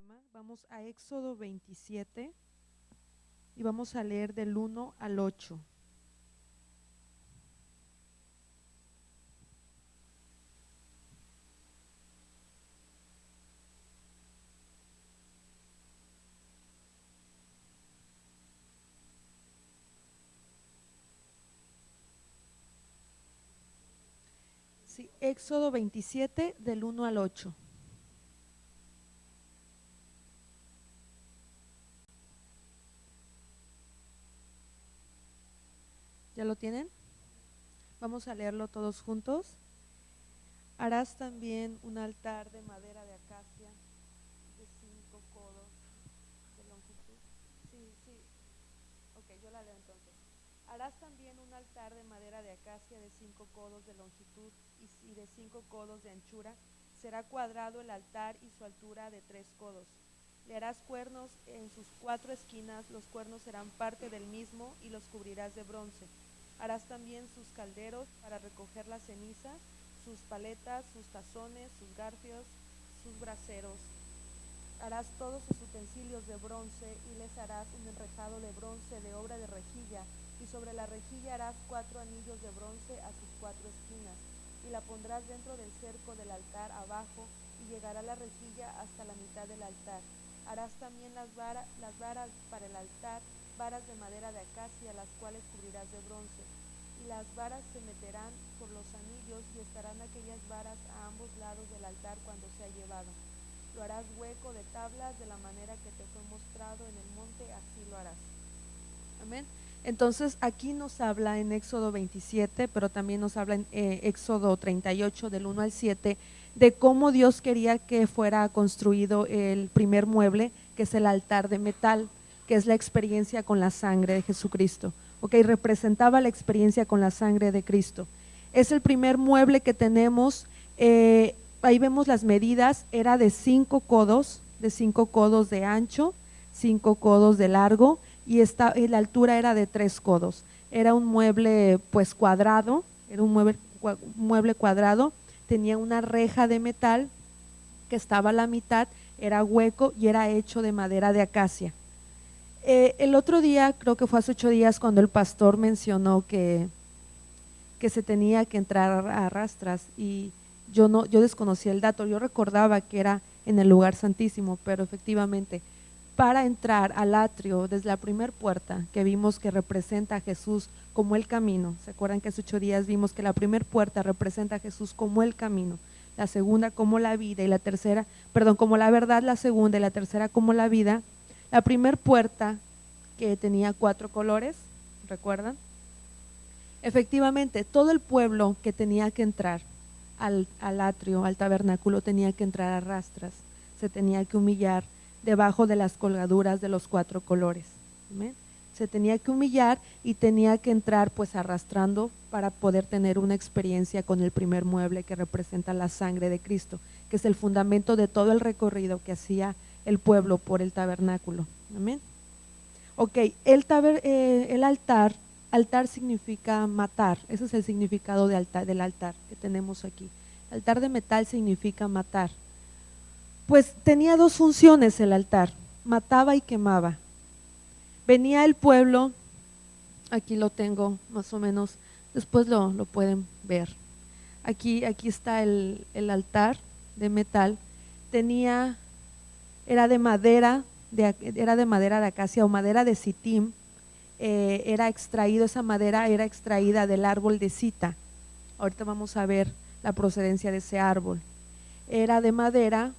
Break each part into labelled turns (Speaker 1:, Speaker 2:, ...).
Speaker 1: tema. Vamos a Éxodo 27 y vamos a leer del 1 al 8. Sí, Éxodo 27 del 1 al 8. ¿Ya lo tienen? Vamos a leerlo todos juntos. Harás también un altar de madera de acacia de 5 codos de longitud. Sí, sí. Ok, yo la leo entonces. Harás también un altar de madera de acacia de 5 codos de longitud y de 5 codos de anchura. Será cuadrado el altar y su altura de 3 codos. Le harás cuernos en sus 4 esquinas, los cuernos serán parte del mismo y los cubrirás de bronce. Harás también sus calderos para recoger la ceniza, sus paletas, sus tazones, sus garfios, sus braseros. Harás todos sus utensilios de bronce y les harás un enrejado de bronce de obra de rejilla, y sobre la rejilla harás 4 anillos de bronce a sus 4 esquinas, y la pondrás dentro del cerco del altar abajo, y llegará la rejilla hasta la mitad del altar. Harás también las varas para el altar, varas de madera de acacia, las cuales cubrirás de bronce, y las varas se meterán por los anillos, y estarán aquellas varas a ambos lados del altar cuando sea llevado. Lo harás hueco de tablas de la manera que te fue mostrado en el monte, así lo harás. Amén. Entonces aquí nos habla en Éxodo 27, pero también nos habla en Éxodo 38 del 1 al 7 de cómo Dios quería que fuera construido el primer mueble, que es el altar de metal, que es la experiencia con la sangre de Jesucristo. Ok, representaba la experiencia con la sangre de Cristo. Es el primer mueble que tenemos. Ahí vemos las medidas, era de 5 codos, de ancho, 5 codos de largo, y la altura era de 3 codos. Era un mueble pues cuadrado, era un mueble cuadrado, tenía una reja de metal que estaba a la mitad, era hueco y era hecho de madera de acacia. El otro día, creo que fue hace 8 días, cuando el pastor mencionó que se tenía que entrar a rastras, y yo desconocía el dato. Yo recordaba que era en el lugar santísimo, pero efectivamente para entrar al atrio desde la primer puerta, que vimos que representa a Jesús como el camino. ¿Se acuerdan que hace 8 días vimos que la primera puerta representa a Jesús como el camino, la segunda como la vida y la tercera, como la verdad, la segunda, y la tercera como la vida? La primera puerta, que tenía 4 colores, ¿recuerdan? Efectivamente, todo el pueblo que tenía que entrar al atrio, al tabernáculo, tenía que entrar a rastras, se tenía que humillar debajo de las colgaduras de los 4 colores. ¿Amén? Se tenía que humillar y tenía que entrar pues arrastrando para poder tener una experiencia con el primer mueble, que representa la sangre de Cristo, que es el fundamento de todo el recorrido que hacía el pueblo por el tabernáculo. Amén. Ok, el altar significa matar. Ese es el significado del altar que tenemos aquí. Altar de metal significa matar. Pues tenía 2 funciones el altar: mataba y quemaba. Venía el pueblo, aquí lo tengo más o menos, después lo pueden ver. Aquí está el altar de metal. Era de madera de acacia o madera de sitim. Esa madera era extraída del árbol de sita. Ahorita vamos a ver la procedencia de ese árbol. Era de madera,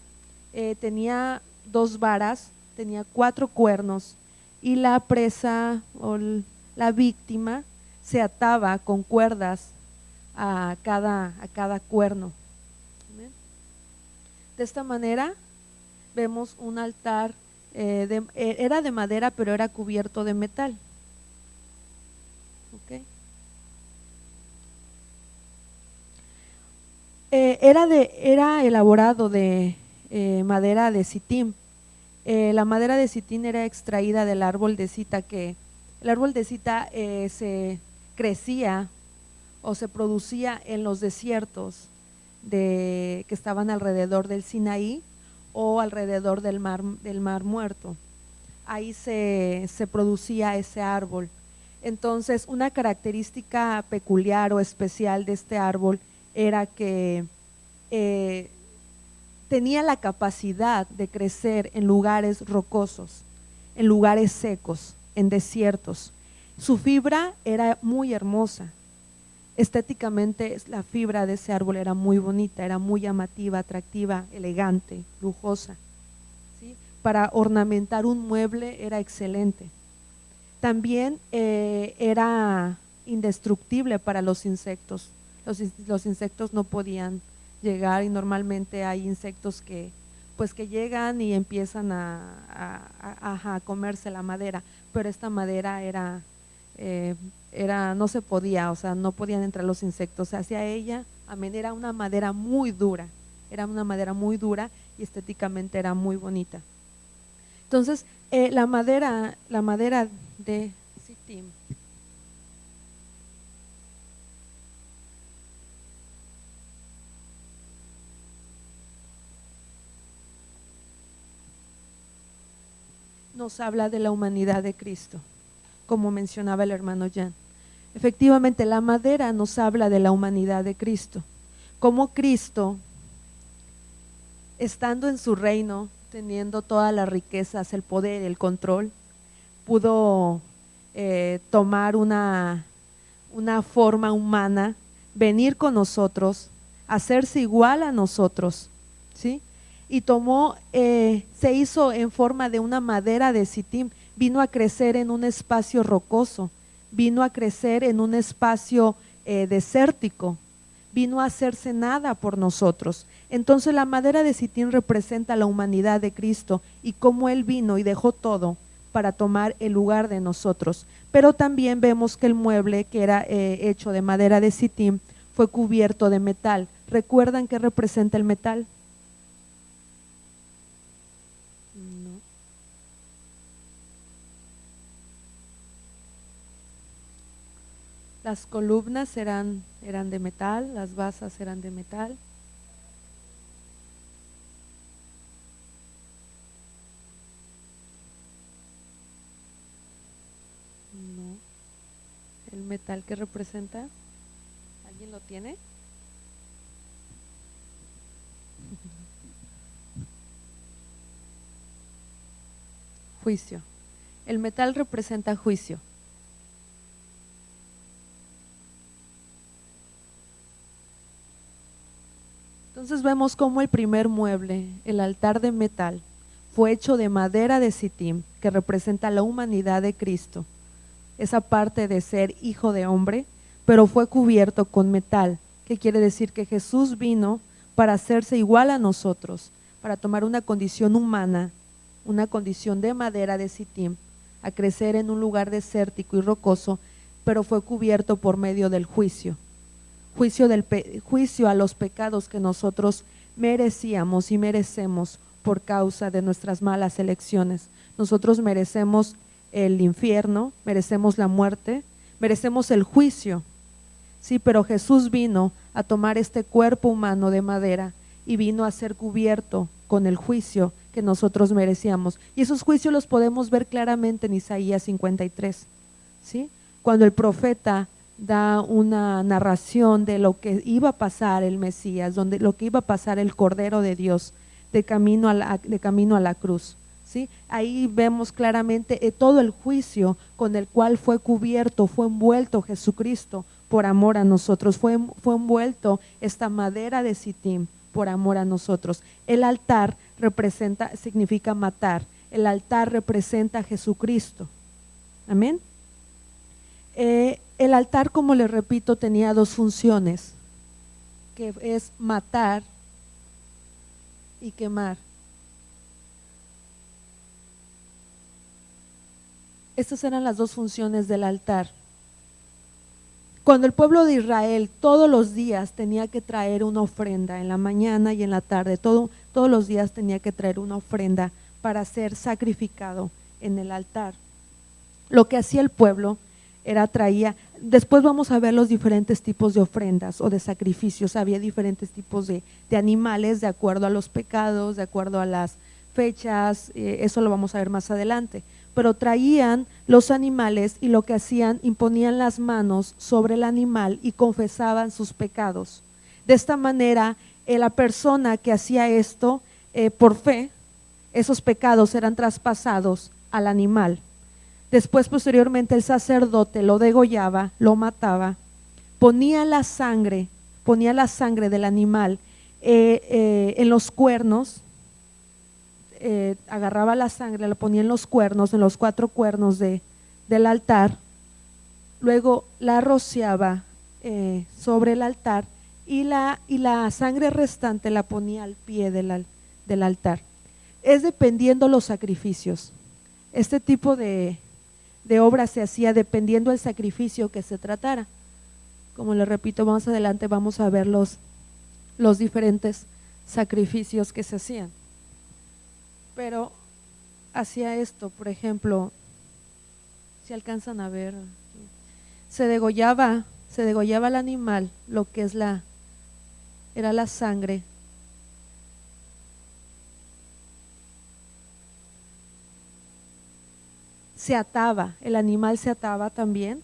Speaker 1: tenía 2 varas, tenía 4 cuernos, y la presa o la víctima se ataba con cuerdas a cada cuerno. De esta manera vemos un altar, era de madera, pero era cubierto de metal. Okay. Era elaborado de madera de sitim. La madera de sitim era extraída del árbol de sita, que el árbol de sita se crecía o se producía en los desiertos que estaban alrededor del Sinaí, o alrededor del mar Muerto. Ahí se producía ese árbol. Entonces, una característica peculiar o especial de este árbol era que tenía la capacidad de crecer en lugares rocosos, en lugares secos, en desiertos. Su fibra era muy hermosa. Estéticamente la fibra de ese árbol era muy bonita, era muy llamativa, atractiva, elegante, lujosa, ¿sí? Para ornamentar un mueble era excelente. También era indestructible para los insectos. Los insectos no podían llegar, y normalmente hay insectos que llegan y empiezan a comerse la madera, pero esta madera no se podía, o sea, no podían entrar los insectos hacia ella. Amén. Era una madera muy dura, y estéticamente era muy bonita. Entonces, la madera de Sittim nos habla de la humanidad de Cristo, como mencionaba el hermano Jan. Efectivamente, la madera nos habla de la humanidad de Cristo, como Cristo, estando en su reino, teniendo todas las riquezas, el poder, el control, pudo tomar una forma humana, venir con nosotros, hacerse igual a nosotros, ¿sí? Y se hizo en forma de una madera de Sittim, vino a crecer en un espacio rocoso, vino a crecer en un espacio desértico, vino a hacerse nada por nosotros. Entonces la madera de Sittim representa la humanidad de Cristo y cómo Él vino y dejó todo para tomar el lugar de nosotros. Pero también vemos que el mueble, que era hecho de madera de Sittim, fue cubierto de metal. ¿Recuerdan qué representa el metal? No. Las columnas eran de metal, las basas eran de metal. No. ¿El metal que representa? ¿Alguien lo tiene? Juicio. El metal representa juicio. Entonces vemos cómo el primer mueble, el altar de metal, fue hecho de madera de Sittim, que representa la humanidad de Cristo, esa parte de ser hijo de hombre, pero fue cubierto con metal, que quiere decir que Jesús vino para hacerse igual a nosotros, para tomar una condición humana, una condición de madera de Sittim, a crecer en un lugar desértico y rocoso, pero fue cubierto por medio del juicio. Juicio a los pecados que nosotros merecíamos y merecemos por causa de nuestras malas elecciones. Nosotros merecemos el infierno, merecemos la muerte, merecemos el juicio, sí, pero Jesús vino a tomar este cuerpo humano de madera y vino a ser cubierto con el juicio que nosotros merecíamos. Y esos juicios los podemos ver claramente en Isaías 53, ¿sí? Cuando el profeta da una narración de lo que iba a pasar el Mesías, lo que iba a pasar el Cordero de Dios de camino a la cruz, ¿sí? Ahí vemos claramente todo el juicio con el cual fue cubierto, fue envuelto Jesucristo por amor a nosotros, fue envuelto esta madera de Sittim por amor a nosotros. El altar significa matar, el altar representa a Jesucristo. Amén. El altar, como les repito, tenía dos funciones, que es matar y quemar. Estas eran las dos funciones del altar. Cuando el pueblo de Israel todos los días tenía que traer una ofrenda, en la mañana y en la tarde, todos los días tenía que traer una ofrenda para ser sacrificado en el altar. Lo que hacía el pueblo era traía Después vamos a ver los diferentes tipos de ofrendas o de sacrificios. Había diferentes tipos de animales de acuerdo a los pecados, de acuerdo a las fechas, eso lo vamos a ver más adelante. Pero traían los animales y lo que hacían, imponían las manos sobre el animal y confesaban sus pecados. De esta manera, la persona que hacía esto por fe, esos pecados eran traspasados al animal. Después, posteriormente, el sacerdote lo degollaba, lo mataba, ponía la sangre del animal en los cuernos, agarraba la sangre, la ponía en los cuernos, en los 4 cuernos del altar, luego la rociaba sobre el altar y la sangre restante la ponía al pie del altar. Es dependiendo los sacrificios. Este tipo de obra se hacía dependiendo del sacrificio que se tratara. Como le repito, más adelante vamos a ver los diferentes sacrificios que se hacían. Pero hacía esto, por ejemplo, si alcanzan a ver, se degollaba el animal, lo que era la sangre. El animal se ataba también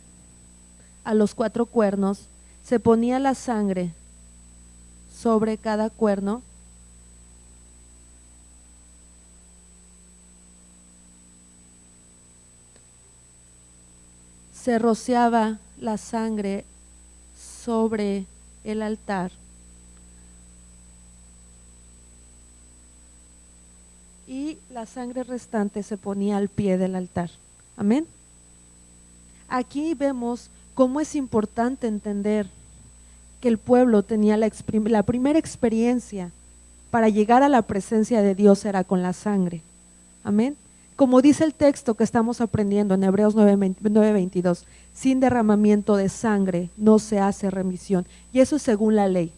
Speaker 1: a los 4 cuernos, se ponía la sangre sobre cada cuerno se rociaba la sangre sobre el altar y la sangre restante se ponía al pie del altar. Amén. Aquí vemos cómo es importante entender que el pueblo tenía la primera experiencia para llegar a la presencia de Dios era con la sangre. Amén. Como dice el texto que estamos aprendiendo en Hebreos 9:22, sin derramamiento de sangre no se hace remisión. Y eso es según la ley.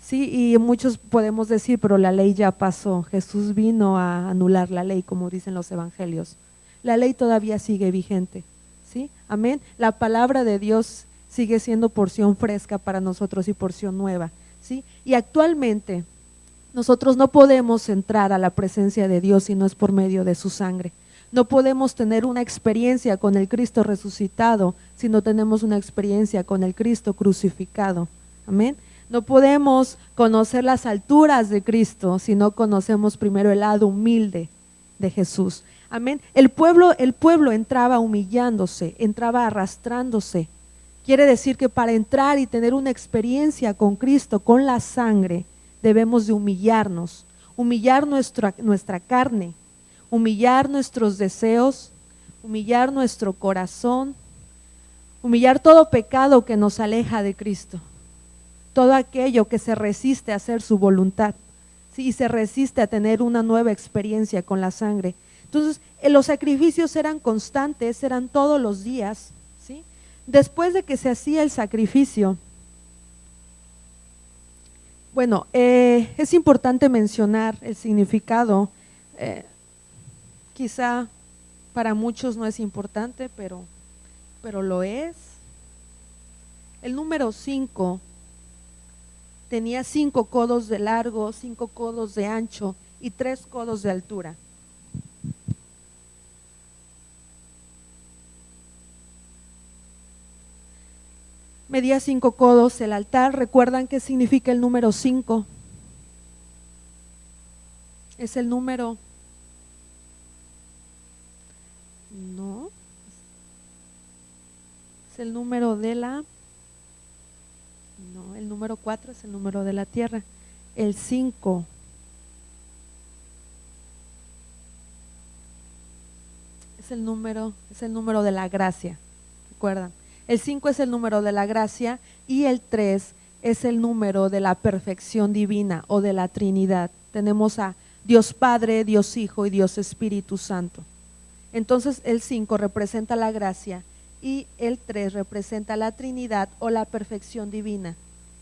Speaker 1: Sí, y muchos podemos decir, pero la ley ya pasó. Jesús vino a anular la ley, como dicen los evangelios. La ley todavía sigue vigente. ¿Sí? Amén. La palabra de Dios sigue siendo porción fresca para nosotros y porción nueva. ¿Sí? Y actualmente nosotros no podemos entrar a la presencia de Dios si no es por medio de su sangre. No podemos tener una experiencia con el Cristo resucitado si no tenemos una experiencia con el Cristo crucificado. Amén. No podemos conocer las alturas de Cristo si no conocemos primero el lado humilde de Jesús. Amén. El pueblo entraba humillándose, entraba arrastrándose. Quiere decir que para entrar y tener una experiencia con Cristo, con la sangre, debemos de humillarnos, humillar nuestra carne, humillar nuestros deseos, humillar nuestro corazón, humillar todo pecado que nos aleja de Cristo, todo aquello que se resiste a hacer su voluntad, ¿sí? Y se resiste a tener una nueva experiencia con la sangre. Entonces, los sacrificios eran constantes, eran todos los días, ¿sí? Después de que se hacía el sacrificio, bueno, es importante mencionar el significado. Quizá para muchos no es importante, pero lo es. El número 5 tenía 5 codos de largo, 5 codos de ancho y 3 codos de altura. Medía 5 codos el altar. ¿Recuerdan qué significa el número 5? Es el número, no, es el número de la, no, el número 4 es el número de la tierra. El 5 es el número de la gracia. ¿Recuerdan? El 5 es el número de la gracia y el 3 es el número de la perfección divina o de la Trinidad. Tenemos a Dios Padre, Dios Hijo y Dios Espíritu Santo. Entonces el 5 representa la gracia y el 3 representa la Trinidad o la perfección divina.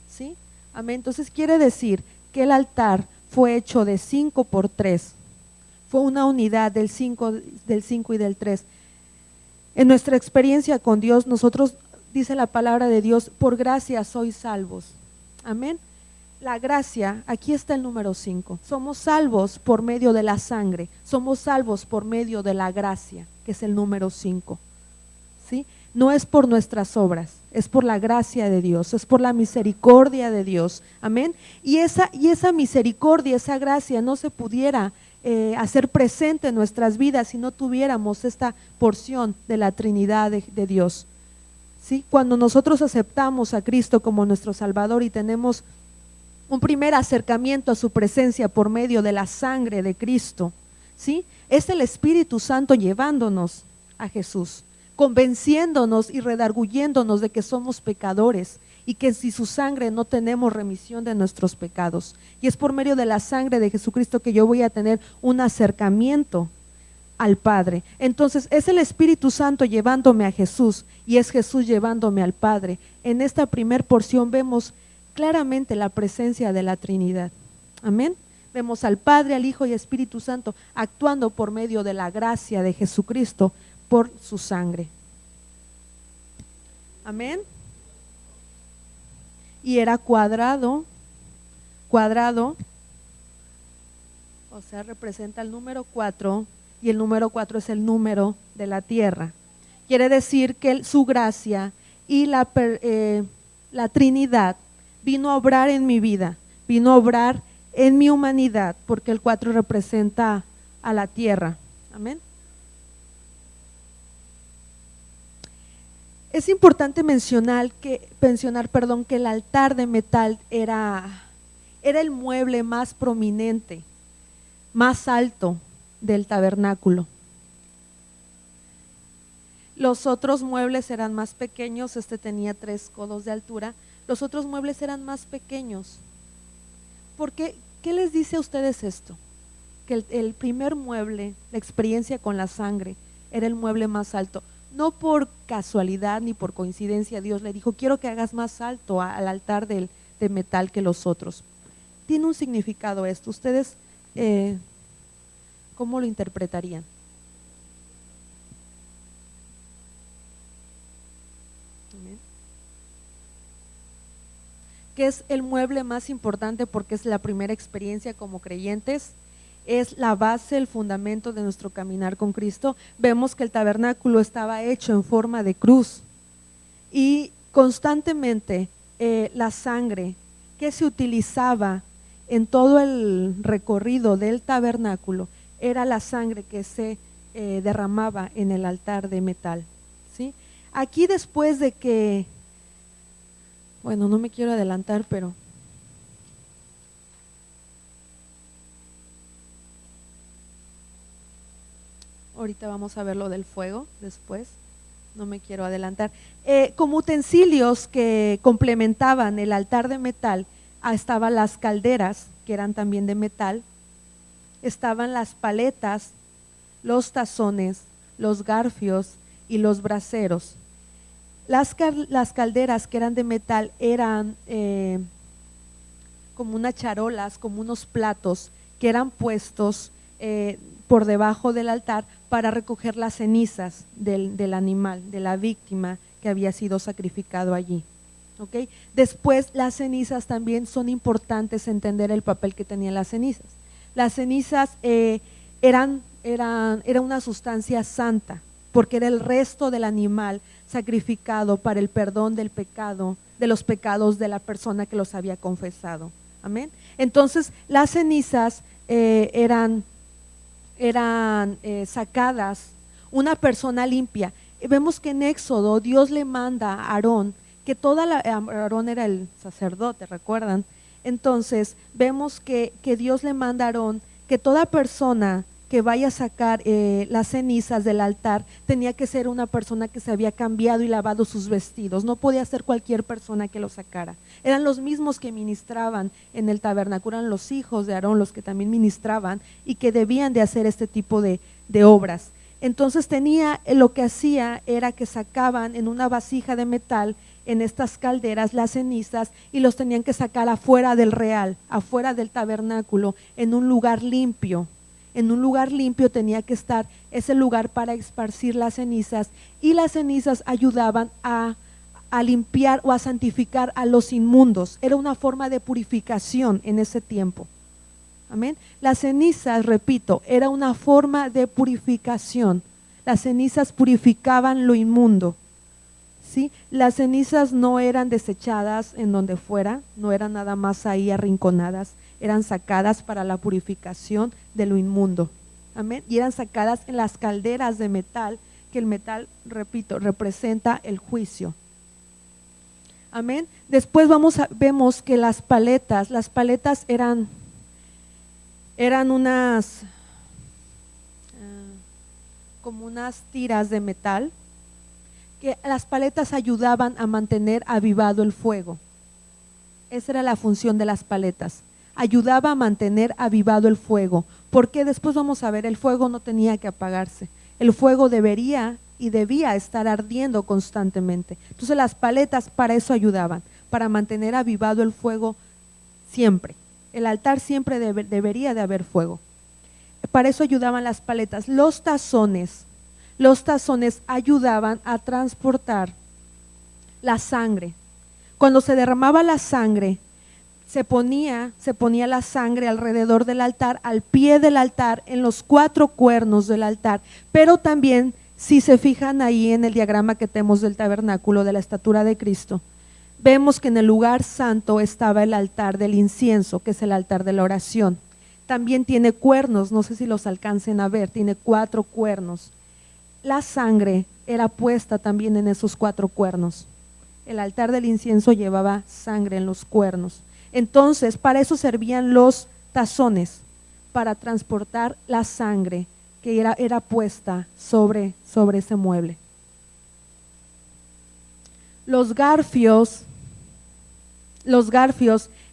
Speaker 1: ¿Sí? Amén. Entonces quiere decir que el altar fue hecho de 5 por 3. Fue una unidad del 5 y del 3. En nuestra experiencia con Dios, nosotros dice la palabra de Dios, por gracia sois salvos. Amén. La gracia, aquí está el número 5. Somos salvos por medio de la sangre, somos salvos por medio de la gracia, que es el número 5. ¿Sí? No es por nuestras obras, es por la gracia de Dios, es por la misericordia de Dios. Amén. Y esa misericordia, esa gracia no se pudiera hacer presente en nuestras vidas si no tuviéramos esta porción de la Trinidad de Dios. ¿Sí? Cuando nosotros aceptamos a Cristo como nuestro Salvador y tenemos un primer acercamiento a su presencia por medio de la sangre de Cristo, ¿sí? Es el Espíritu Santo llevándonos a Jesús, convenciéndonos y redarguyéndonos de que somos pecadores y que sin su sangre no tenemos remisión de nuestros pecados. Y es por medio de la sangre de Jesucristo que yo voy a tener un acercamiento al Padre. Entonces es el Espíritu Santo llevándome a Jesús y es Jesús llevándome al Padre. En esta primer porción vemos claramente la presencia de la Trinidad. Amén. Vemos al Padre, al Hijo y Espíritu Santo actuando por medio de la gracia de Jesucristo por su sangre. Amén. Y era cuadrado, o sea, representa el número 4 y el número 4 es el número de la tierra. Quiere decir que su gracia y la Trinidad vino a obrar en mi vida, vino a obrar en mi humanidad, porque el 4 representa a la tierra. Amén. Es importante mencionar que el altar de metal era el mueble más prominente, más alto del tabernáculo. Los otros muebles eran más pequeños, este tenía 3 codos de altura, los otros muebles eran más pequeños. ¿Por qué? ¿Qué les dice a ustedes esto? Que el primer mueble, la experiencia con la sangre, era el mueble más alto. No por casualidad ni por coincidencia Dios le dijo, quiero que hagas más alto al altar de metal que los otros. Tiene un significado esto. ¿Ustedes cómo lo interpretarían? ¿Qué es el mueble más importante? Porque es la primera experiencia como creyentes, es la base, el fundamento de nuestro caminar con Cristo. Vemos que el tabernáculo estaba hecho en forma de cruz y constantemente la sangre que se utilizaba en todo el recorrido del tabernáculo era la sangre que se derramaba en el altar de metal, ¿sí? Aquí después de que, bueno, no me quiero adelantar, pero ahorita vamos a ver lo del fuego después, no me quiero adelantar. Como utensilios que complementaban el altar de metal, estaban las calderas, que eran también de metal, estaban las paletas, los tazones, los garfios y los braseros. Las calderas que eran de metal eran como unas charolas, como unos platos que eran puestos por debajo del altar para recoger las cenizas del animal, de la víctima que había sido sacrificado allí. ¿Okay? Después las cenizas también son importantes entender el papel que tenían las cenizas. Las cenizas era una sustancia santa, porque era el resto del animal sacrificado para el perdón del pecado, de los pecados de la persona que los había confesado. Amén. Entonces las cenizas eran sacadas, una persona limpia. Vemos que en Éxodo Dios le manda a Aarón, que Aarón era el sacerdote, ¿recuerdan? Entonces vemos que Dios le manda a Aarón que toda persona que vaya a sacar las cenizas del altar tenía que ser una persona que se había cambiado y lavado sus vestidos. No podía ser cualquier persona que lo sacara. Eran los mismos que ministraban en el tabernáculo, eran los hijos de Aarón los que también ministraban y que debían de hacer este tipo de obras. Entonces lo que hacía era que sacaban en una vasija de metal, en estas calderas, las cenizas, y los tenían que sacar afuera del real, afuera del tabernáculo, en un lugar limpio. En un lugar limpio tenía que estar ese lugar para esparcir las cenizas, y las cenizas ayudaban a a limpiar o a santificar a los inmundos. Era una forma de purificación en ese tiempo. Amén. Las cenizas, repito, era una forma de purificación. Las cenizas purificaban lo inmundo. ¿Sí? Las cenizas no eran desechadas en donde fuera, no eran nada más ahí arrinconadas, eran sacadas para la purificación de lo inmundo. Amén. Y eran sacadas en las calderas de metal, que el metal, repito, representa el juicio. Amén. Después vemos que las paletas eran unas como unas tiras de metal, que las paletas ayudaban a mantener avivado el fuego. Esa era la función de las paletas, ayudaba a mantener avivado el fuego, porque después vamos a ver, el fuego no tenía que apagarse, el fuego debería y debía estar ardiendo constantemente. Entonces las paletas para eso ayudaban, para mantener avivado el fuego siempre. El altar siempre debería de haber fuego. Para eso ayudaban las paletas. Los tazones ayudaban a transportar la sangre. Cuando se derramaba la sangre, se ponía la sangre alrededor del altar, al pie del altar, en los 4 cuernos del altar. Pero también, si se fijan ahí en el diagrama que tenemos del tabernáculo, de la estatura de Cristo, vemos que en el lugar santo estaba el altar del incienso, que es el altar de la oración. También tiene cuernos, no sé si los alcancen a ver, tiene 4 cuernos. La sangre era puesta también en esos 4 cuernos. El altar del incienso llevaba sangre en los cuernos. Entonces, para eso servían los tazones, para transportar la sangre que era puesta sobre ese mueble. Los garfios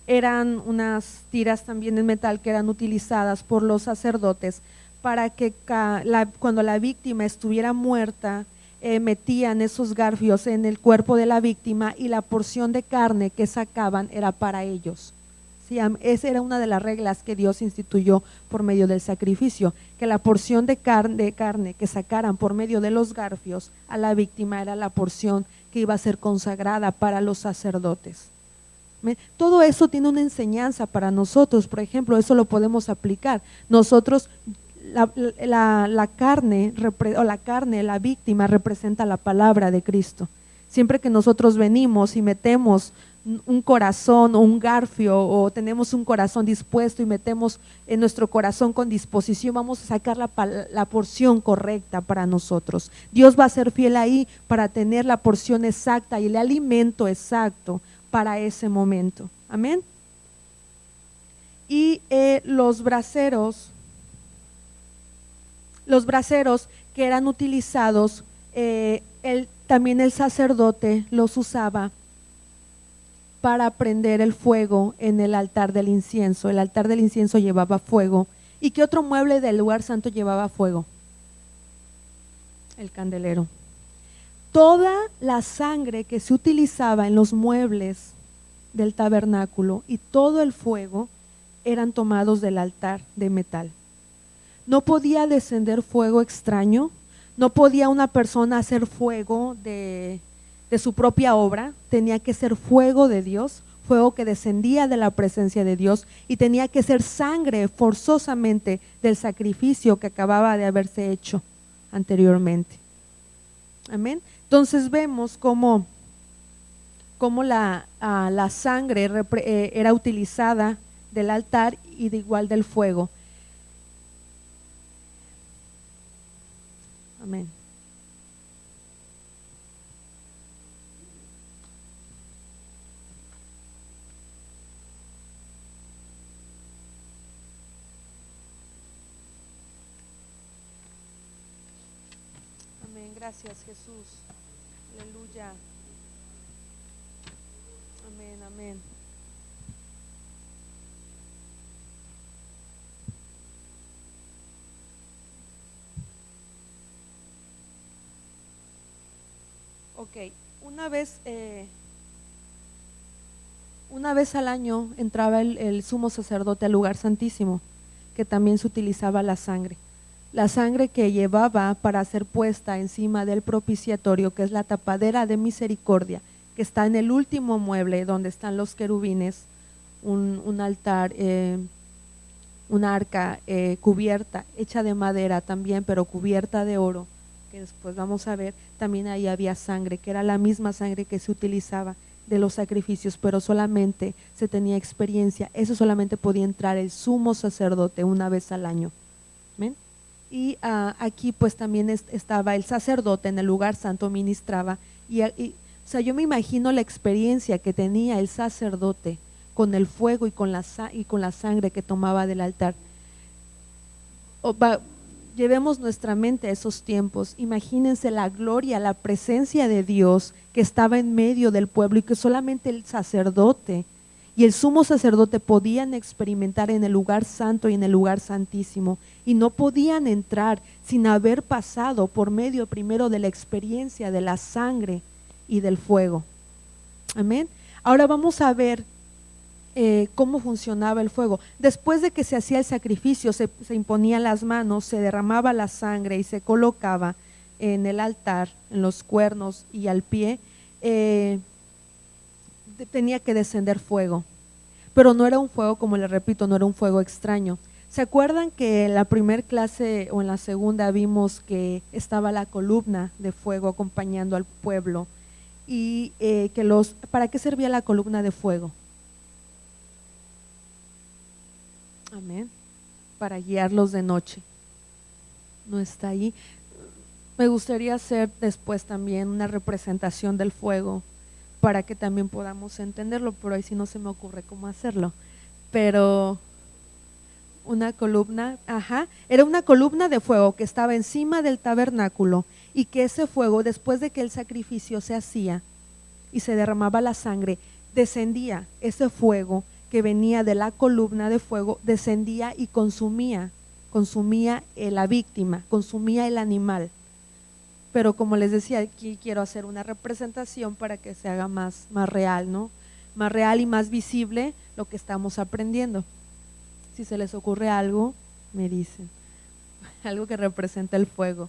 Speaker 1: eran unas tiras también en metal que eran utilizadas por los sacerdotes para que cuando la víctima estuviera muerta, metían esos garfios en el cuerpo de la víctima y la porción de carne que sacaban era para ellos. ¿Sí? Esa era una de las reglas que Dios instituyó por medio del sacrificio, que la porción de carne que sacaran por medio de los garfios a la víctima era la porción que iba a ser consagrada para los sacerdotes. Todo eso tiene una enseñanza para nosotros. Por ejemplo, eso lo podemos aplicar. Nosotros, la carne, la víctima representa la palabra de Cristo. Siempre que nosotros venimos y metemos un corazón o un garfio, o tenemos un corazón dispuesto y metemos en nuestro corazón con disposición, vamos a sacar la porción correcta para nosotros. Dios va a ser fiel ahí para tener la porción exacta y el alimento exacto para ese momento. Amén. Y los braseros que eran utilizados, también el sacerdote los usaba para prender el fuego en el altar del incienso. El altar del incienso llevaba fuego. ¿Y qué otro mueble del lugar santo llevaba fuego? El candelero. Toda la sangre que se utilizaba en los muebles del tabernáculo y todo el fuego eran tomados del altar de metal. No podía descender fuego extraño, no podía una persona hacer fuego de su propia obra, tenía que ser fuego de Dios, fuego que descendía de la presencia de Dios, y tenía que ser sangre forzosamente del sacrificio que acababa de haberse hecho anteriormente. Amén. Entonces vemos cómo la sangre era utilizada del altar y de igual del fuego. Amén. Amén. Gracias, Jesús. Aleluya. Amén, amén. Ok, una vez al año entraba el sumo sacerdote al lugar santísimo, que también se utilizaba la sangre que llevaba para ser puesta encima del propiciatorio, que es la tapadera de misericordia, que está en el último mueble donde están los querubines, un altar, un arca cubierta, hecha de madera también, pero cubierta de oro, que después vamos a ver. También ahí había sangre, que era la misma sangre que se utilizaba de los sacrificios, pero solamente se tenía experiencia, eso solamente podía entrar el sumo sacerdote una vez al año. ¿Ven? Y aquí pues también estaba el sacerdote en el lugar santo, ministraba, o sea, yo me imagino la experiencia que tenía el sacerdote con el fuego y con la sangre que tomaba del altar. Llevemos nuestra mente a esos tiempos. Imagínense la gloria, la presencia de Dios que estaba en medio del pueblo y que solamente el sacerdote y el sumo sacerdote podían experimentar en el lugar santo y en el lugar santísimo, y no podían entrar sin haber pasado por medio primero de la experiencia de la sangre y del fuego. Amén. Ahora vamos a ver cómo funcionaba el fuego. Después de que se hacía el sacrificio, se imponían las manos, se derramaba la sangre y se colocaba en el altar, en los cuernos y al pie. Tenía que descender fuego, pero no era un fuego, como les repito, no era un fuego extraño. ¿Se acuerdan que en la primera clase o en la segunda vimos que estaba la columna de fuego acompañando al pueblo? Y ¿para qué servía la columna de fuego? Amén. Para guiarlos de noche. No está ahí. Me gustaría hacer después también una representación del fuego para que también podamos entenderlo, pero ahí sí no se me ocurre cómo hacerlo. Pero una columna, era una columna de fuego que estaba encima del tabernáculo, y que ese fuego, después de que el sacrificio se hacía y se derramaba la sangre, descendía ese fuego que venía de la columna de fuego, descendía y consumía la víctima, consumía el animal. Pero como les decía, aquí quiero hacer una representación para que se haga más real, ¿no? Más real y más visible lo que estamos aprendiendo. Si se les ocurre algo, me dicen. Algo que representa el fuego.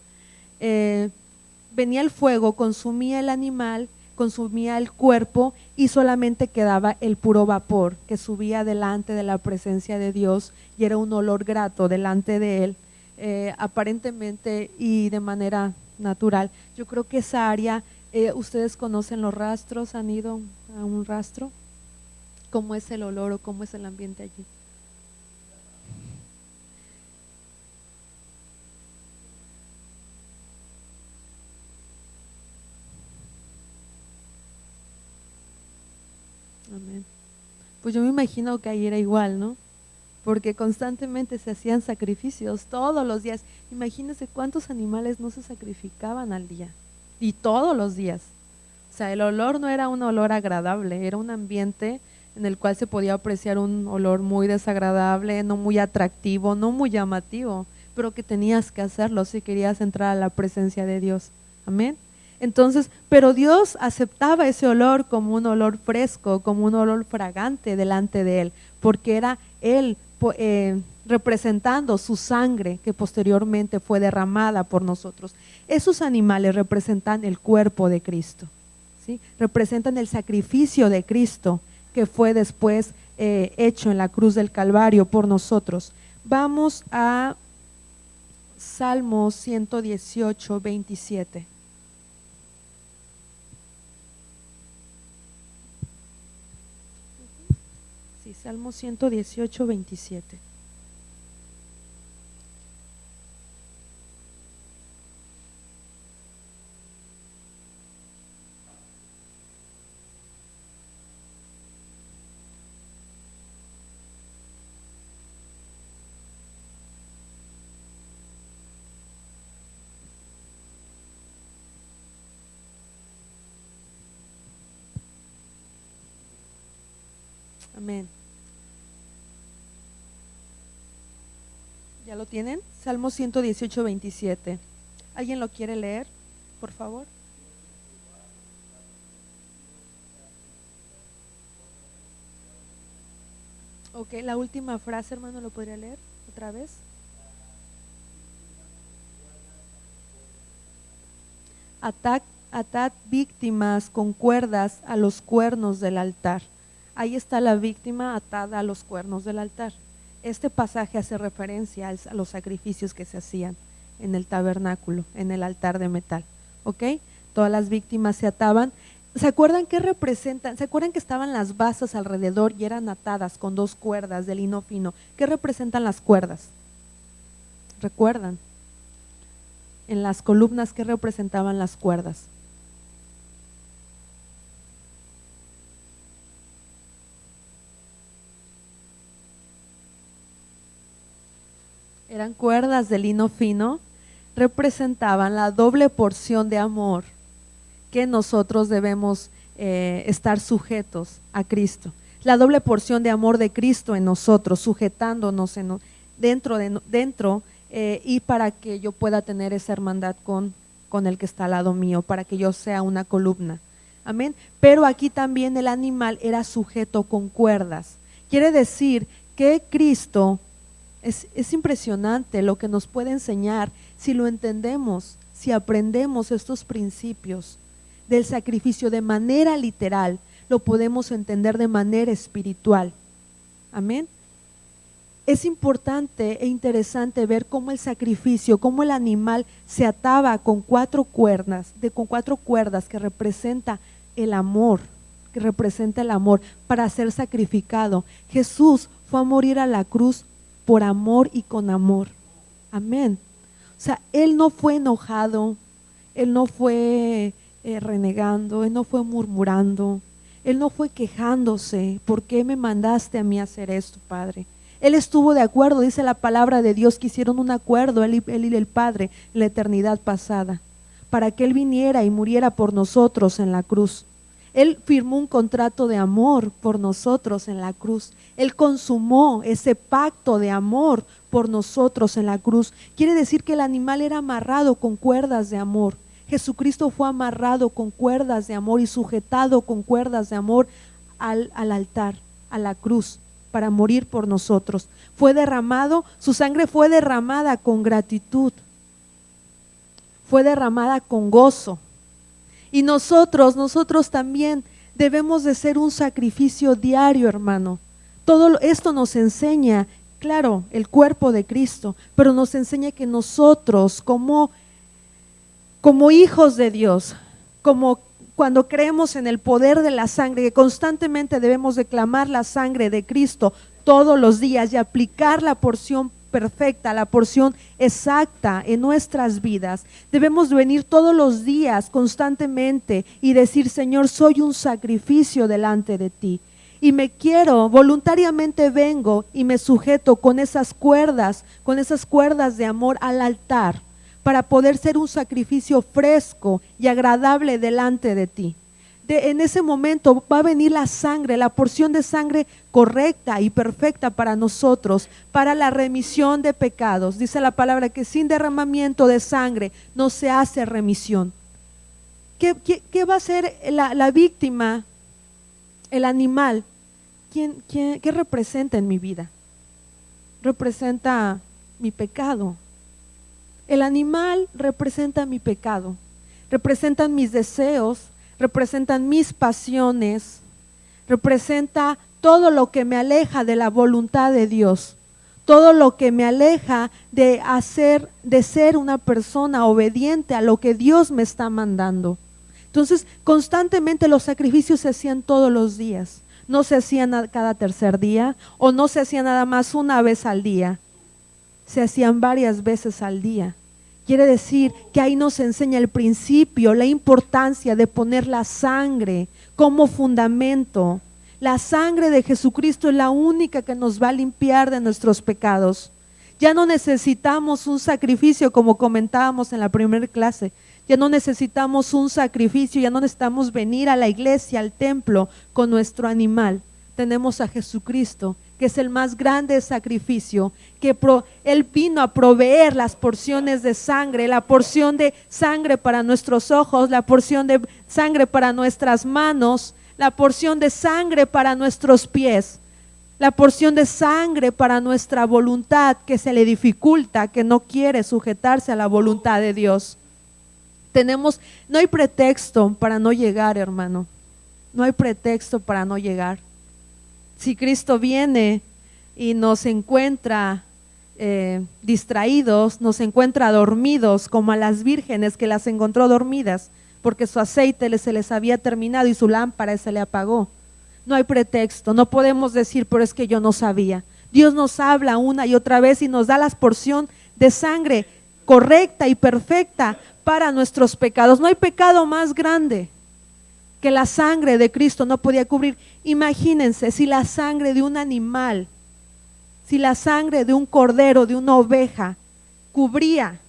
Speaker 1: Venía el fuego, consumía el animal, consumía el cuerpo, y solamente quedaba el puro vapor que subía delante de la presencia de Dios, y era un olor grato delante de él, aparentemente y de manera natural. Yo creo que esa área, ustedes conocen los rastros, ¿han ido a un rastro? ¿Cómo es el olor o cómo es el ambiente allí? Amén. Pues yo me imagino que ahí era igual, ¿no? Porque constantemente se hacían sacrificios todos los días. Imagínense cuántos animales no se sacrificaban al día, y todos los días. O sea, el olor no era un olor agradable, era un ambiente en el cual se podía apreciar un olor muy desagradable, no muy atractivo, no muy llamativo, pero que tenías que hacerlo si querías entrar a la presencia de Dios. Amén. Entonces, pero Dios aceptaba ese olor como un olor fresco, como un olor fragante delante de Él, porque era Él representando su sangre que posteriormente fue derramada por nosotros. Esos animales representan el cuerpo de Cristo, ¿sí? Representan el sacrificio de Cristo que fue después hecho en la cruz del Calvario por nosotros. Vamos a Salmo 118, 27. Sí, Salmo 118, 27. Amén. ¿Ya lo tienen? Salmo 118, 27. ¿Alguien lo quiere leer, por favor? Ok, la última frase, hermano, ¿lo podría leer otra vez? atad víctimas con cuerdas a los cuernos del altar. Ahí está la víctima atada a los cuernos del altar. Este pasaje hace referencia a los sacrificios que se hacían en el tabernáculo, en el altar de metal, ¿ok? Todas las víctimas se ataban. ¿Se acuerdan qué representan? ¿Se acuerdan que estaban las basas alrededor y eran atadas con 2 cuerdas de lino fino? ¿Qué representan las cuerdas? ¿Recuerdan? En las columnas, ¿qué representaban las cuerdas? Eran cuerdas de lino fino, representaban la doble porción de amor que nosotros debemos estar sujetos a Cristo. La doble porción de amor de Cristo en nosotros, sujetándonos dentro y para que yo pueda tener esa hermandad con el que está al lado mío, para que yo sea una columna. Amén. Pero aquí también el animal era sujeto con cuerdas. Quiere decir que Cristo es impresionante lo que nos puede enseñar si lo entendemos, si aprendemos estos principios del sacrificio de manera literal, lo podemos entender de manera espiritual. Amén. Es importante e interesante ver cómo el sacrificio, cómo el animal se ataba con 4 cuerdas, con 4 cuerdas que representa el amor, para ser sacrificado. Jesús fue a morir a la cruz por amor y con amor. Amén. O sea, Él no fue enojado, Él no fue renegando, Él no fue murmurando, Él no fue quejándose. ¿Por qué me mandaste a mí a hacer esto, Padre? Él estuvo de acuerdo, dice la palabra de Dios, que hicieron un acuerdo, él y el Padre, en la eternidad pasada, para que Él viniera y muriera por nosotros en la cruz. Él firmó un contrato de amor por nosotros en la cruz. Él consumó ese pacto de amor por nosotros en la cruz. Quiere decir que el animal era amarrado con cuerdas de amor. Jesucristo fue amarrado con cuerdas de amor y sujetado con cuerdas de amor al altar, a la cruz, para morir por nosotros. Fue derramado, su sangre fue derramada con gratitud, fue derramada con gozo. Y nosotros también debemos de ser un sacrificio diario, hermano. Todo esto nos enseña, claro, el cuerpo de Cristo, pero nos enseña que nosotros como hijos de Dios, como cuando creemos en el poder de la sangre, que constantemente debemos de clamar la sangre de Cristo todos los días y aplicar la porción perfecta, la porción exacta en nuestras vidas. Debemos venir todos los días constantemente y decir: Señor, soy un sacrificio delante de ti y voluntariamente vengo y me sujeto con esas cuerdas de amor al altar, para poder ser un sacrificio fresco y agradable delante de ti. En ese momento va a venir la sangre, la porción de sangre correcta y perfecta para nosotros, para la remisión de pecados. Dice la palabra que sin derramamiento de sangre no se hace remisión. ¿Qué va a hacer la víctima, el animal? ¿Qué representa en mi vida? Representa mi pecado. El animal representa mi pecado, representan mis deseos, representan mis pasiones, representa todo lo que me aleja de la voluntad de Dios, todo lo que me aleja de ser una persona obediente a lo que Dios me está mandando. Entonces, constantemente los sacrificios se hacían todos los días, no se hacían cada tercer día o no se hacían nada más una vez al día, se hacían varias veces al día. Quiere decir que ahí nos enseña el principio, la importancia de poner la sangre como fundamento. La sangre de Jesucristo es la única que nos va a limpiar de nuestros pecados. Ya no necesitamos un sacrificio, como comentábamos en la primera clase. Ya no necesitamos un sacrificio, ya no necesitamos venir a la iglesia, al templo con nuestro animal. Tenemos a Jesucristo, que es el más grande sacrificio, que Él vino a proveer las porciones de sangre, la porción de sangre para nuestros ojos, la porción de sangre para nuestras manos, la porción de sangre para nuestros pies, la porción de sangre para nuestra voluntad que se le dificulta, que no quiere sujetarse a la voluntad de Dios. No hay pretexto para no llegar, hermano. No hay pretexto para no llegar. Si Cristo viene y nos encuentra distraídos, nos encuentra dormidos, como a las vírgenes que las encontró dormidas, porque su aceite se les había terminado y su lámpara se le apagó. No hay pretexto, no podemos decir, pero es que yo no sabía. Dios nos habla una y otra vez y nos da la porción de sangre correcta y perfecta para nuestros pecados. No hay pecado más grande que la sangre de Cristo no podía cubrir. Imagínense si la sangre de un animal, si la sangre de un cordero, de una oveja, cubría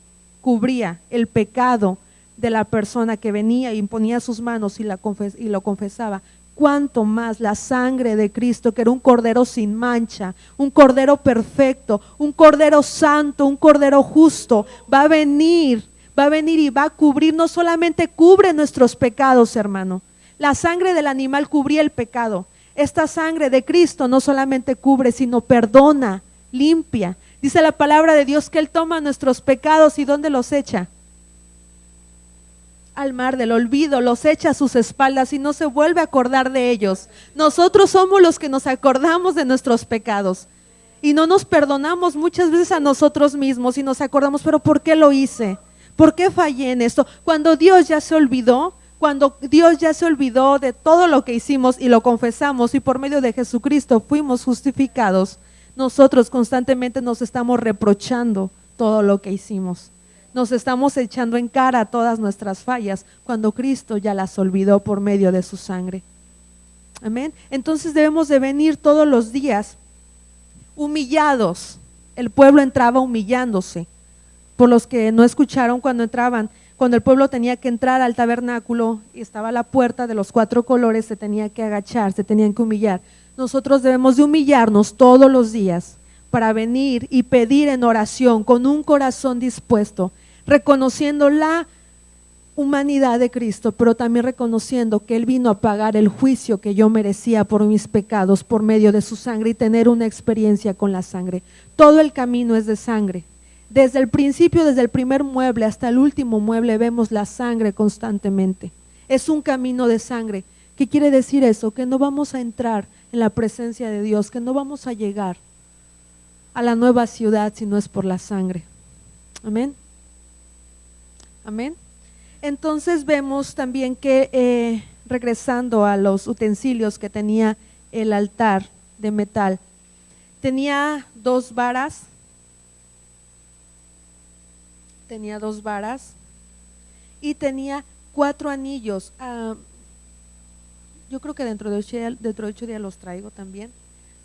Speaker 1: el pecado de la persona que venía y imponía sus manos y lo confesaba, cuánto más la sangre de Cristo, que era un cordero sin mancha, un cordero perfecto, un cordero santo, un cordero justo, va a venir y va a cubrir. No solamente cubre nuestros pecados, hermano. La sangre del animal cubría el pecado. Esta sangre de Cristo no solamente cubre, sino perdona, limpia. Dice la palabra de Dios que Él toma nuestros pecados y ¿dónde los echa? Al mar del olvido, los echa a sus espaldas y no se vuelve a acordar de ellos. Nosotros somos los que nos acordamos de nuestros pecados y no nos perdonamos muchas veces a nosotros mismos y nos acordamos, pero ¿por qué lo hice? ¿Por qué fallé en esto? Cuando Dios ya se olvidó de todo lo que hicimos y lo confesamos y por medio de Jesucristo fuimos justificados, nosotros constantemente nos estamos reprochando todo lo que hicimos. Nos estamos echando en cara todas nuestras fallas cuando Cristo ya las olvidó por medio de su sangre. Amén. Entonces debemos de venir todos los días humillados. El pueblo entraba humillándose. Por los que no escucharon cuando el pueblo tenía que entrar al tabernáculo y estaba la puerta de los 4 colores, se tenía que agachar, se tenían que humillar. Nosotros debemos de humillarnos todos los días para venir y pedir en oración con un corazón dispuesto, reconociendo la humanidad de Cristo, pero también reconociendo que Él vino a pagar el juicio que yo merecía por mis pecados por medio de su sangre y tener una experiencia con la sangre. Todo el camino es de sangre. Desde el principio, desde el primer mueble hasta el último mueble, vemos la sangre constantemente. Es un camino de sangre. ¿Qué quiere decir eso? Que no vamos a entrar en la presencia de Dios, que no vamos a llegar a la nueva ciudad si no es por la sangre. Amén. Amén. Entonces vemos también que regresando a los utensilios que tenía el altar de metal, tenía dos varas y tenía 4 anillos. Yo creo que dentro de 8 días los traigo también.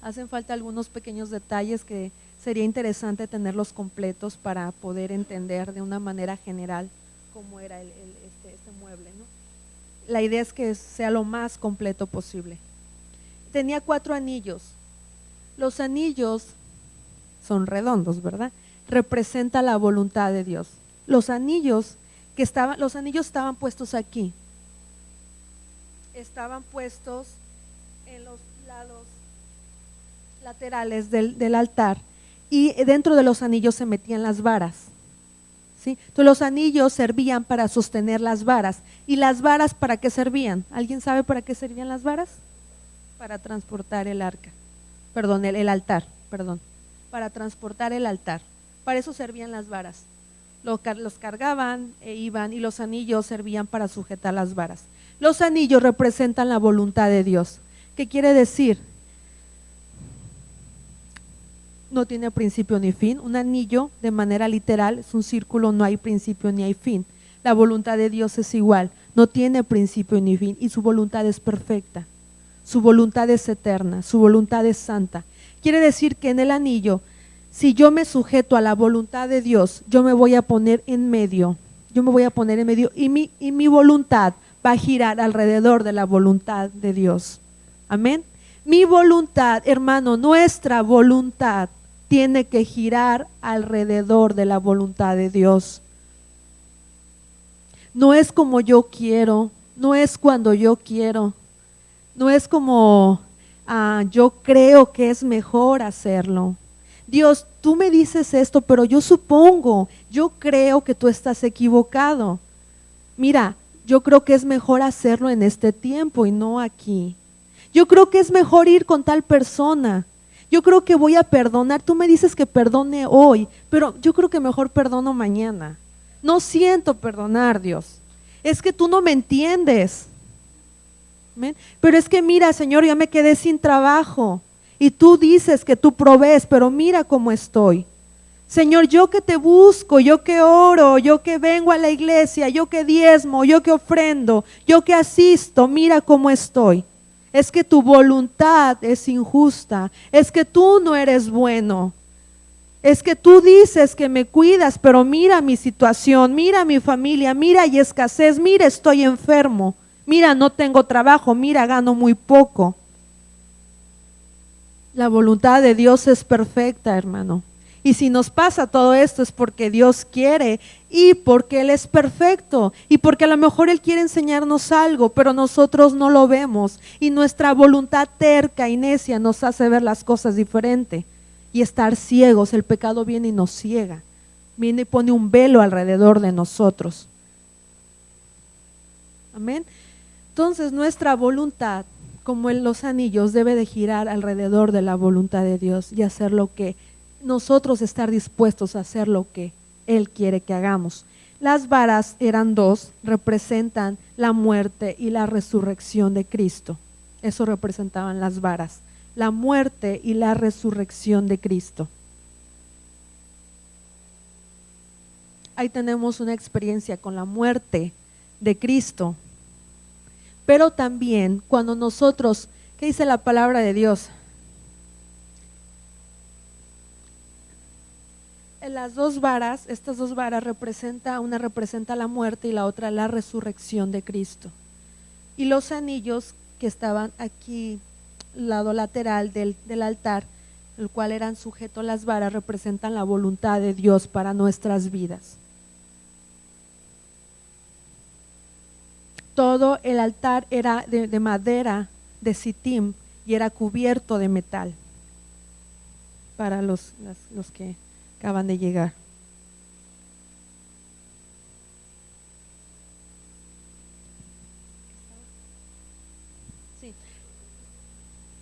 Speaker 1: Hacen falta algunos pequeños detalles que sería interesante tenerlos completos para poder entender de una manera general cómo era este mueble, ¿no? La idea es que sea lo más completo posible. Tenía 4 anillos. Los anillos son redondos, ¿verdad? Representa la voluntad de Dios. Los anillos estaban puestos aquí. Estaban puestos en los lados laterales del altar y dentro de los anillos se metían las varas. ¿Sí? Entonces los anillos servían para sostener las varas. ¿Y las varas para qué servían? ¿Alguien sabe para qué servían las varas? Para transportar el altar, para transportar el altar. Para eso servían las varas. Los cargaban e iban, y los anillos servían para sujetar las varas. Los anillos representan la voluntad de Dios. ¿Qué quiere decir? No tiene principio ni fin. Un anillo, de manera literal, es un círculo, no hay principio ni hay fin. La voluntad de Dios es igual, no tiene principio ni fin, y su voluntad es perfecta. Su voluntad es eterna, su voluntad es santa. Quiere decir que en el anillo, si yo me sujeto a la voluntad de Dios, yo me voy a poner en medio, y mi voluntad va a girar alrededor de la voluntad de Dios. Amén. Mi voluntad, hermano, nuestra voluntad tiene que girar alrededor de la voluntad de Dios. No es como yo quiero, no es cuando yo quiero, no es como yo creo que es mejor hacerlo. Dios, tú me dices esto, pero yo creo que tú estás equivocado. Mira, yo creo que es mejor hacerlo en este tiempo y no aquí. Yo creo que es mejor ir con tal persona. Yo creo que voy a perdonar. Tú me dices que perdone hoy, pero yo creo que mejor perdono mañana. No siento perdonar, Dios. Es que tú no me entiendes. ¿Ven? Pero es que mira, Señor, ya me quedé sin trabajo. Y tú dices que tú provees, pero mira cómo estoy. Señor, yo que te busco, yo que oro, yo que vengo a la iglesia, yo que diezmo, yo que ofrendo, yo que asisto, mira cómo estoy. Es que tu voluntad es injusta, es que tú no eres bueno, es que tú dices que me cuidas, pero mira mi situación, mira mi familia, mira hay escasez, mira estoy enfermo, mira no tengo trabajo, mira gano muy poco. La voluntad de Dios es perfecta, hermano. Y si nos pasa todo esto es porque Dios quiere y porque Él es perfecto y porque a lo mejor Él quiere enseñarnos algo, pero nosotros no lo vemos y nuestra voluntad terca y necia nos hace ver las cosas diferente y estar ciegos. El pecado viene y nos ciega, viene y pone un velo alrededor de nosotros. Amén. Entonces nuestra voluntad, como en los anillos, debe de girar alrededor de la voluntad de Dios y hacer lo que nosotros, estar dispuestos a hacer lo que Él quiere que hagamos. Las varas eran dos, representan la muerte y la resurrección de Cristo. Eso representaban las varas, la muerte y la resurrección de Cristo. Ahí tenemos una experiencia con la muerte de Cristo. Pero también cuando nosotros, ¿qué dice la palabra de Dios? En las dos varas, estas dos varas una representa la muerte y la otra la resurrección de Cristo. Y los anillos que estaban aquí, lado lateral del altar, el cual eran sujetos las varas, representan la voluntad de Dios para nuestras vidas. Todo el altar era de madera de sitim y era cubierto de metal. Para los que acaban de llegar.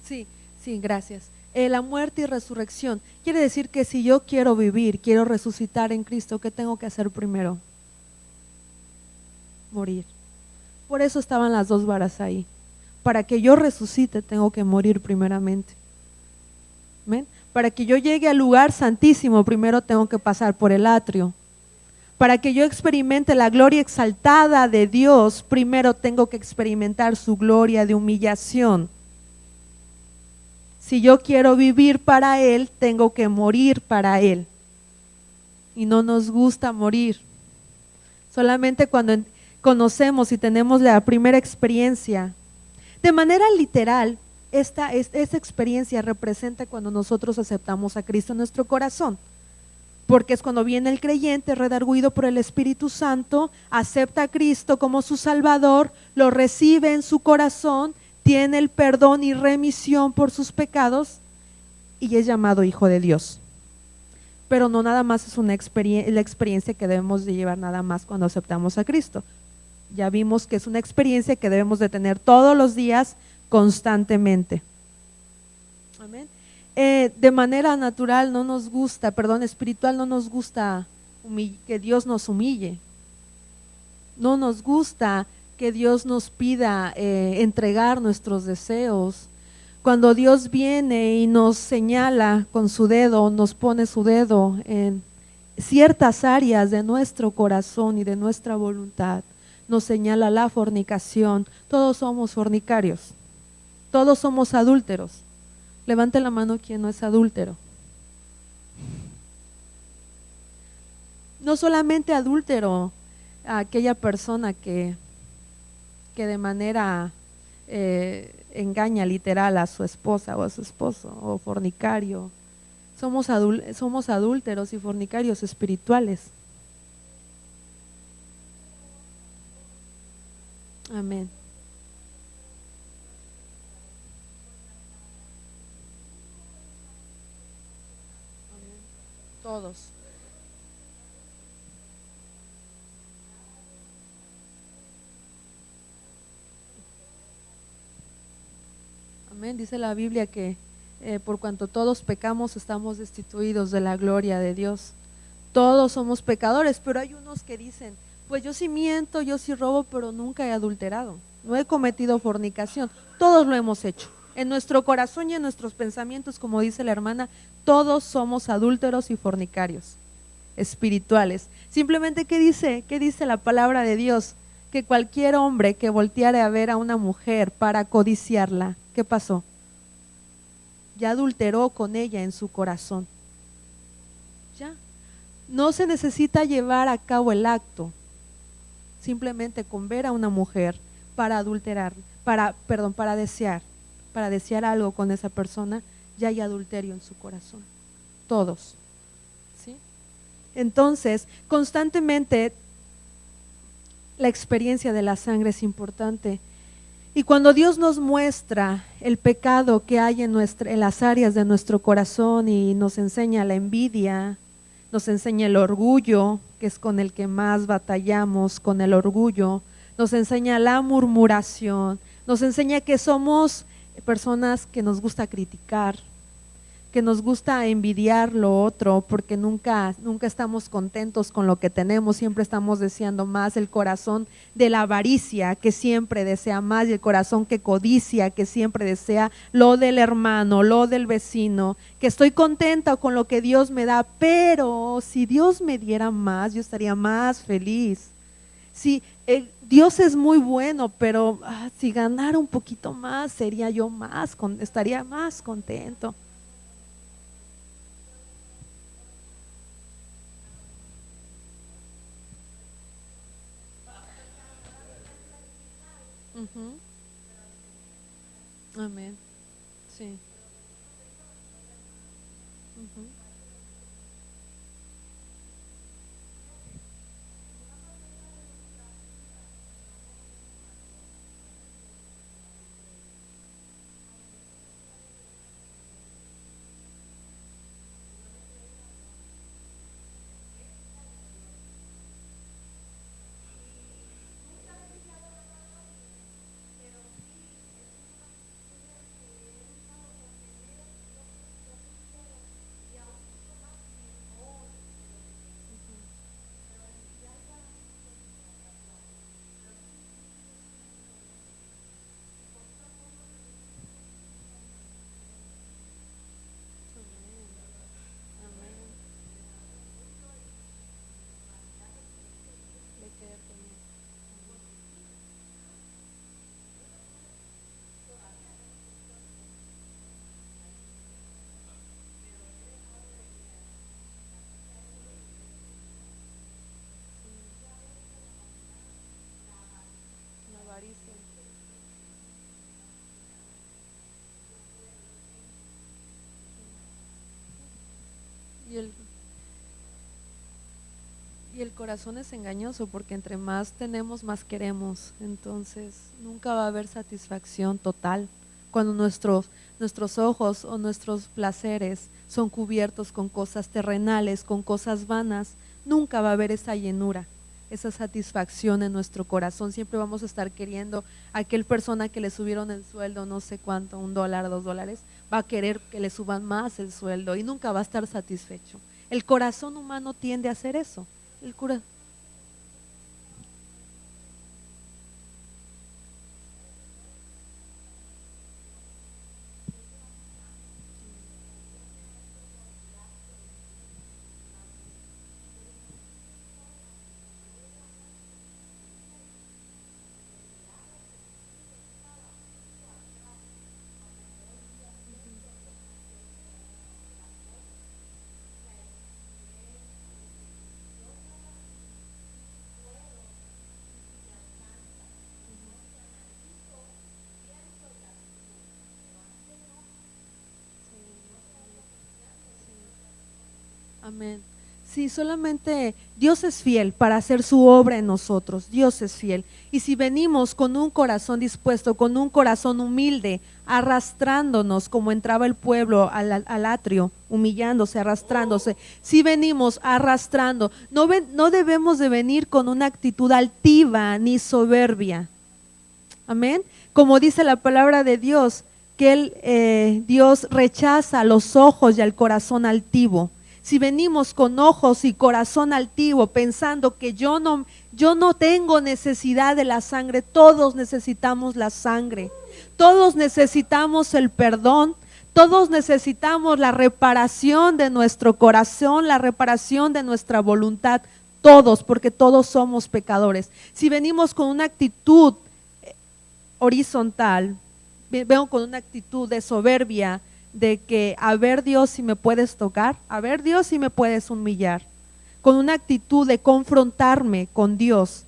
Speaker 1: Sí, gracias. La muerte y resurrección quiere decir que si yo quiero vivir, quiero resucitar en Cristo, ¿qué tengo que hacer primero? Morir. Por eso estaban las dos varas ahí. Para que yo resucite tengo que morir primeramente. ¿Ven? Para que yo llegue al lugar santísimo, primero tengo que pasar por el atrio. Para que yo experimente la gloria exaltada de Dios, primero tengo que experimentar su gloria de humillación. Si yo quiero vivir para Él, tengo que morir para Él. Y no nos gusta morir. Solamente cuando conocemos y tenemos la primera experiencia. De manera literal, esta experiencia representa cuando nosotros aceptamos a Cristo en nuestro corazón, porque es cuando viene el creyente redarguido por el Espíritu Santo, acepta a Cristo como su Salvador, lo recibe en su corazón, tiene el perdón y remisión por sus pecados y es llamado hijo de Dios. Pero no nada más es la experiencia que debemos de llevar nada más cuando aceptamos a Cristo. Ya vimos que es una experiencia que debemos de tener todos los días, constantemente. Amén. De manera natural no nos gusta, espiritual no nos gusta que Dios nos humille. No nos gusta que Dios nos pida entregar nuestros deseos. Cuando Dios viene y nos señala con su dedo, nos pone su dedo en ciertas áreas de nuestro corazón y de nuestra voluntad, nos señala la fornicación. Todos somos fornicarios, todos somos adúlteros. Levante la mano quien no es adúltero. No solamente adúltero, aquella persona que de manera engaña literal a su esposa o a su esposo, o fornicario. Somos adúlteros y fornicarios espirituales. Amén. Todos. Amén. Dice la Biblia que por cuanto todos pecamos estamos destituidos de la gloria de Dios. Todos somos pecadores, pero hay unos que dicen, pues yo sí miento, yo sí robo, pero nunca he adulterado, no he cometido fornicación. Todos lo hemos hecho. En nuestro corazón y en nuestros pensamientos, como dice la hermana, todos somos adúlteros y fornicarios espirituales. Simplemente, ¿qué dice? ¿Qué dice la palabra de Dios? Que cualquier hombre que volteare a ver a una mujer para codiciarla, ¿qué pasó? Ya adulteró con ella en su corazón. Ya. No se necesita llevar a cabo el acto, simplemente con ver a una mujer para adulterar, para desear algo con esa persona, ya hay adulterio en su corazón. Todos. ¿Sí? Entonces, constantemente la experiencia de la sangre es importante. Y cuando Dios nos muestra el pecado que hay en las áreas de nuestro corazón y nos enseña la envidia, nos enseña el orgullo, que es con el que más batallamos, con el orgullo, nos enseña la murmuración, nos enseña que somos personas que nos gusta criticar, que nos gusta envidiar lo otro, porque nunca estamos contentos con lo que tenemos, siempre estamos deseando más, el corazón de la avaricia que siempre desea más, y el corazón que codicia, que siempre desea lo del hermano, lo del vecino, que estoy contenta con lo que Dios me da, pero si Dios me diera más, yo estaría más feliz. Si Dios es muy bueno, pero si ganara un poquito más, estaría más contento. Uh-huh. Amén. Sí. Uh-huh. Amén. De querer tener. La avaricia. Y el, y el corazón es engañoso porque entre más tenemos, más queremos. Entonces nunca va a haber satisfacción total. Cuando nuestros ojos o nuestros placeres son cubiertos con cosas terrenales, con cosas vanas, nunca va a haber esa llenura, esa satisfacción en nuestro corazón. Siempre vamos a estar queriendo a aquel persona que le subieron el sueldo, no sé cuánto, $1, $2, va a querer que le suban más el sueldo y nunca va a estar satisfecho. El corazón humano tiende a hacer eso. El cura. Amén. Sí, solamente Dios es fiel para hacer su obra en nosotros. Dios es fiel. Y si venimos con un corazón dispuesto, con un corazón humilde, arrastrándonos como entraba el pueblo al atrio, humillándose, arrastrándose. Si venimos arrastrando, no debemos de venir con una actitud altiva ni soberbia. Amén. Como dice la palabra de Dios, que Dios rechaza los ojos y el corazón altivo. Si venimos con ojos y corazón altivo pensando que yo no tengo necesidad de la sangre, todos necesitamos la sangre, todos necesitamos el perdón, todos necesitamos la reparación de nuestro corazón, la reparación de nuestra voluntad, todos, porque todos somos pecadores. Si venimos con una actitud horizontal, vengo con una actitud de soberbia, de que a ver Dios si me puedes tocar, a ver Dios si me puedes humillar, con una actitud de confrontarme con Dios,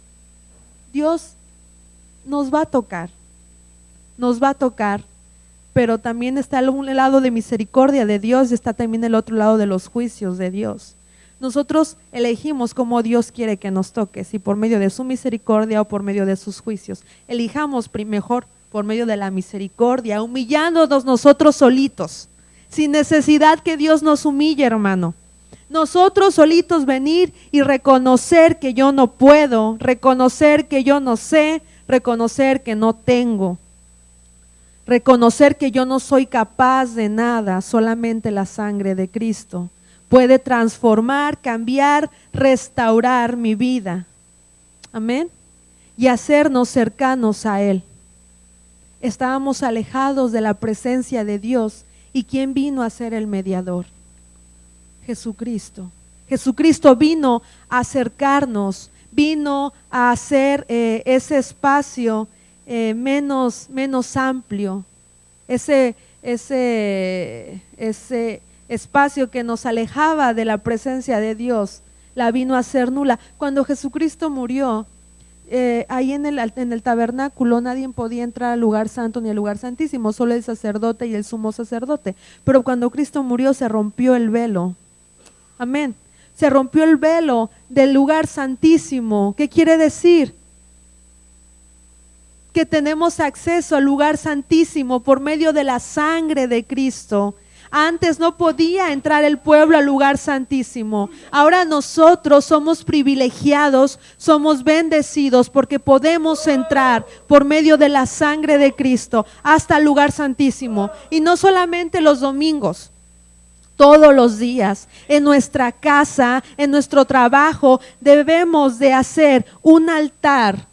Speaker 1: Dios nos va a tocar, pero también está un lado de misericordia de Dios y está también el otro lado de los juicios de Dios. Nosotros elegimos cómo Dios quiere que nos toque, si por medio de su misericordia o por medio de sus juicios. Elijamos mejor por medio de la misericordia, humillándonos nosotros solitos, sin necesidad que Dios nos humille, hermano. Nosotros solitos venir y reconocer que yo no puedo, reconocer que yo no sé, reconocer que no tengo, reconocer que yo no soy capaz de nada, solamente la sangre de Cristo puede transformar, cambiar, restaurar mi vida. Amén. Y hacernos cercanos a Él. Estábamos alejados de la presencia de Dios. ¿Y quién vino a ser el mediador? Jesucristo. Jesucristo vino a acercarnos, vino a hacer ese espacio menos amplio, ese espacio que nos alejaba de la presencia de Dios, la vino a hacer nula. Cuando Jesucristo murió, ahí en el tabernáculo nadie podía entrar al lugar santo ni al lugar santísimo, solo el sacerdote y el sumo sacerdote. Pero cuando Cristo murió se rompió el velo. Amén. Se rompió el velo del lugar santísimo. ¿Qué quiere decir? Que tenemos acceso al lugar santísimo por medio de la sangre de Cristo. Antes no podía entrar el pueblo al lugar santísimo. Ahora nosotros somos privilegiados, somos bendecidos porque podemos entrar por medio de la sangre de Cristo hasta el lugar santísimo. Y no solamente los domingos, todos los días, en nuestra casa, en nuestro trabajo, debemos de hacer un altar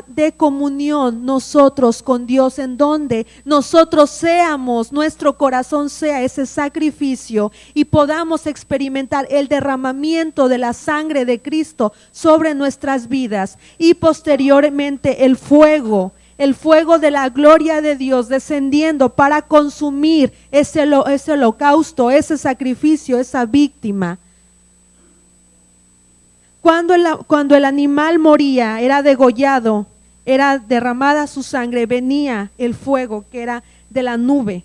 Speaker 1: de comunión nosotros con Dios, en donde nosotros seamos, nuestro corazón sea ese sacrificio y podamos experimentar el derramamiento de la sangre de Cristo sobre nuestras vidas y posteriormente el fuego de la gloria de Dios descendiendo para consumir ese holocausto, ese sacrificio, esa víctima. Cuando el animal moría, era degollado, era derramada su sangre, venía el fuego que era de la nube.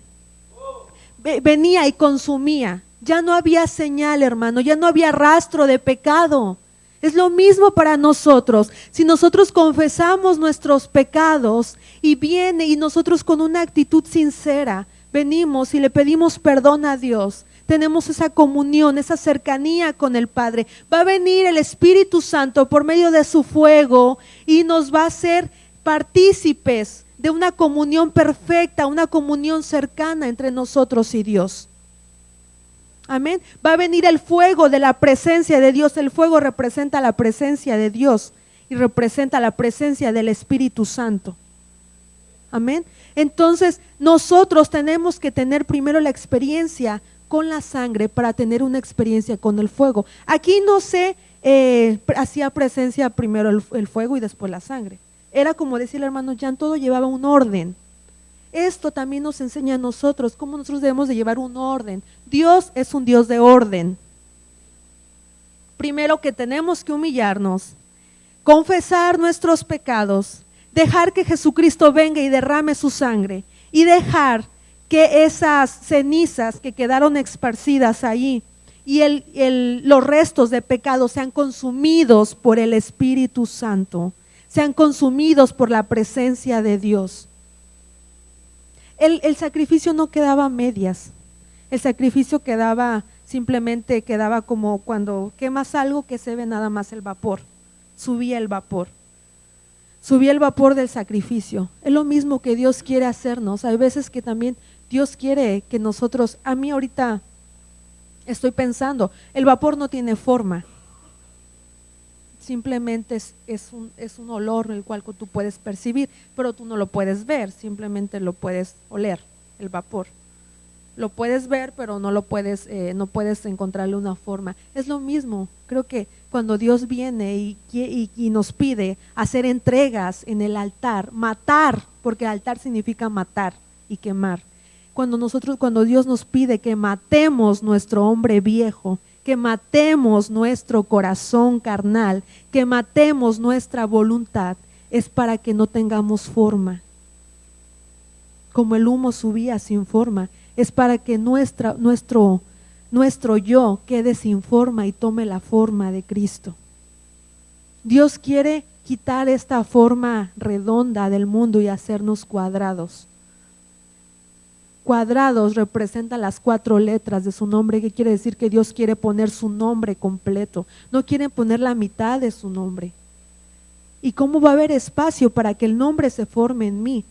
Speaker 1: Venía y consumía. Ya no había señal, hermano, ya no había rastro de pecado. Es lo mismo para nosotros. Si nosotros confesamos nuestros pecados y nosotros con una actitud sincera venimos y le pedimos perdón a Dios, tenemos esa comunión, esa cercanía con el Padre. Va a venir el Espíritu Santo por medio de su fuego y nos va a hacer partícipes de una comunión perfecta, una comunión cercana entre nosotros y Dios. Amén. Va a venir el fuego de la presencia de Dios. El fuego representa la presencia de Dios y representa la presencia del Espíritu Santo. Amén. Entonces nosotros tenemos que tener primero la experiencia con la sangre para tener una experiencia con el fuego. Aquí no se hacía presencia primero el fuego y después la sangre. Era como decir el hermano Jan, todo llevaba un orden. Esto también nos enseña a nosotros cómo nosotros debemos de llevar un orden. Dios es un Dios de orden. Primero que tenemos que humillarnos, confesar nuestros pecados, dejar que Jesucristo venga y derrame su sangre y dejar que esas cenizas que quedaron esparcidas ahí y los restos de pecado sean consumidos por el Espíritu Santo, sean consumidos por la presencia de Dios. El sacrificio no quedaba a medias, el sacrificio simplemente quedaba como cuando quemas algo que se ve nada más el vapor, subía el vapor. Subí el vapor del sacrificio. Es lo mismo que Dios quiere hacernos. Hay veces que también Dios quiere que nosotros, a mí ahorita estoy pensando, el vapor no tiene forma. Simplemente es un olor el cual tú puedes percibir, pero tú no lo puedes ver, simplemente lo puedes oler, el vapor. Lo puedes ver, pero no puedes encontrarle una forma. Es lo mismo, creo que cuando Dios viene y nos pide hacer entregas en el altar, matar, porque altar significa matar y quemar. Cuando Dios nos pide que matemos nuestro hombre viejo, que matemos nuestro corazón carnal, que matemos nuestra voluntad, es para que no tengamos forma. Como el humo subía sin forma, es para que nuestro yo quede sin forma y tome la forma de Cristo. Dios quiere quitar esta forma redonda del mundo y hacernos cuadrados. Cuadrados representan las 4 letras de su nombre, que quiere decir que Dios quiere poner su nombre completo, no quiere poner la mitad de su nombre. ¿Y cómo va a haber espacio para que el nombre se forme en mí?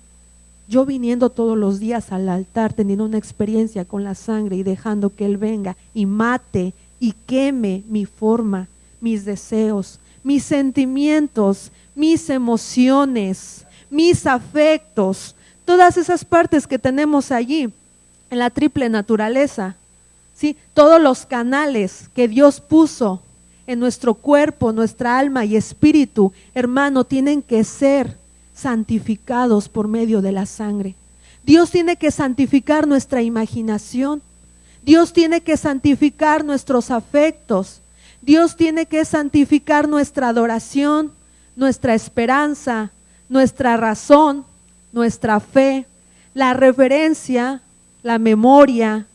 Speaker 1: Yo viniendo todos los días al altar, teniendo una experiencia con la sangre y dejando que Él venga y mate y queme mi forma, mis deseos, mis sentimientos, mis emociones, mis afectos, todas esas partes que tenemos allí en la triple naturaleza, ¿sí? Todos los canales que Dios puso en nuestro cuerpo, nuestra alma y espíritu, hermano, tienen que ser santificados por medio de la sangre. Dios tiene que santificar nuestra imaginación. Dios tiene que santificar nuestros afectos. Dios tiene que santificar nuestra adoración, nuestra esperanza, nuestra razón, nuestra fe, la reverencia, la memoria,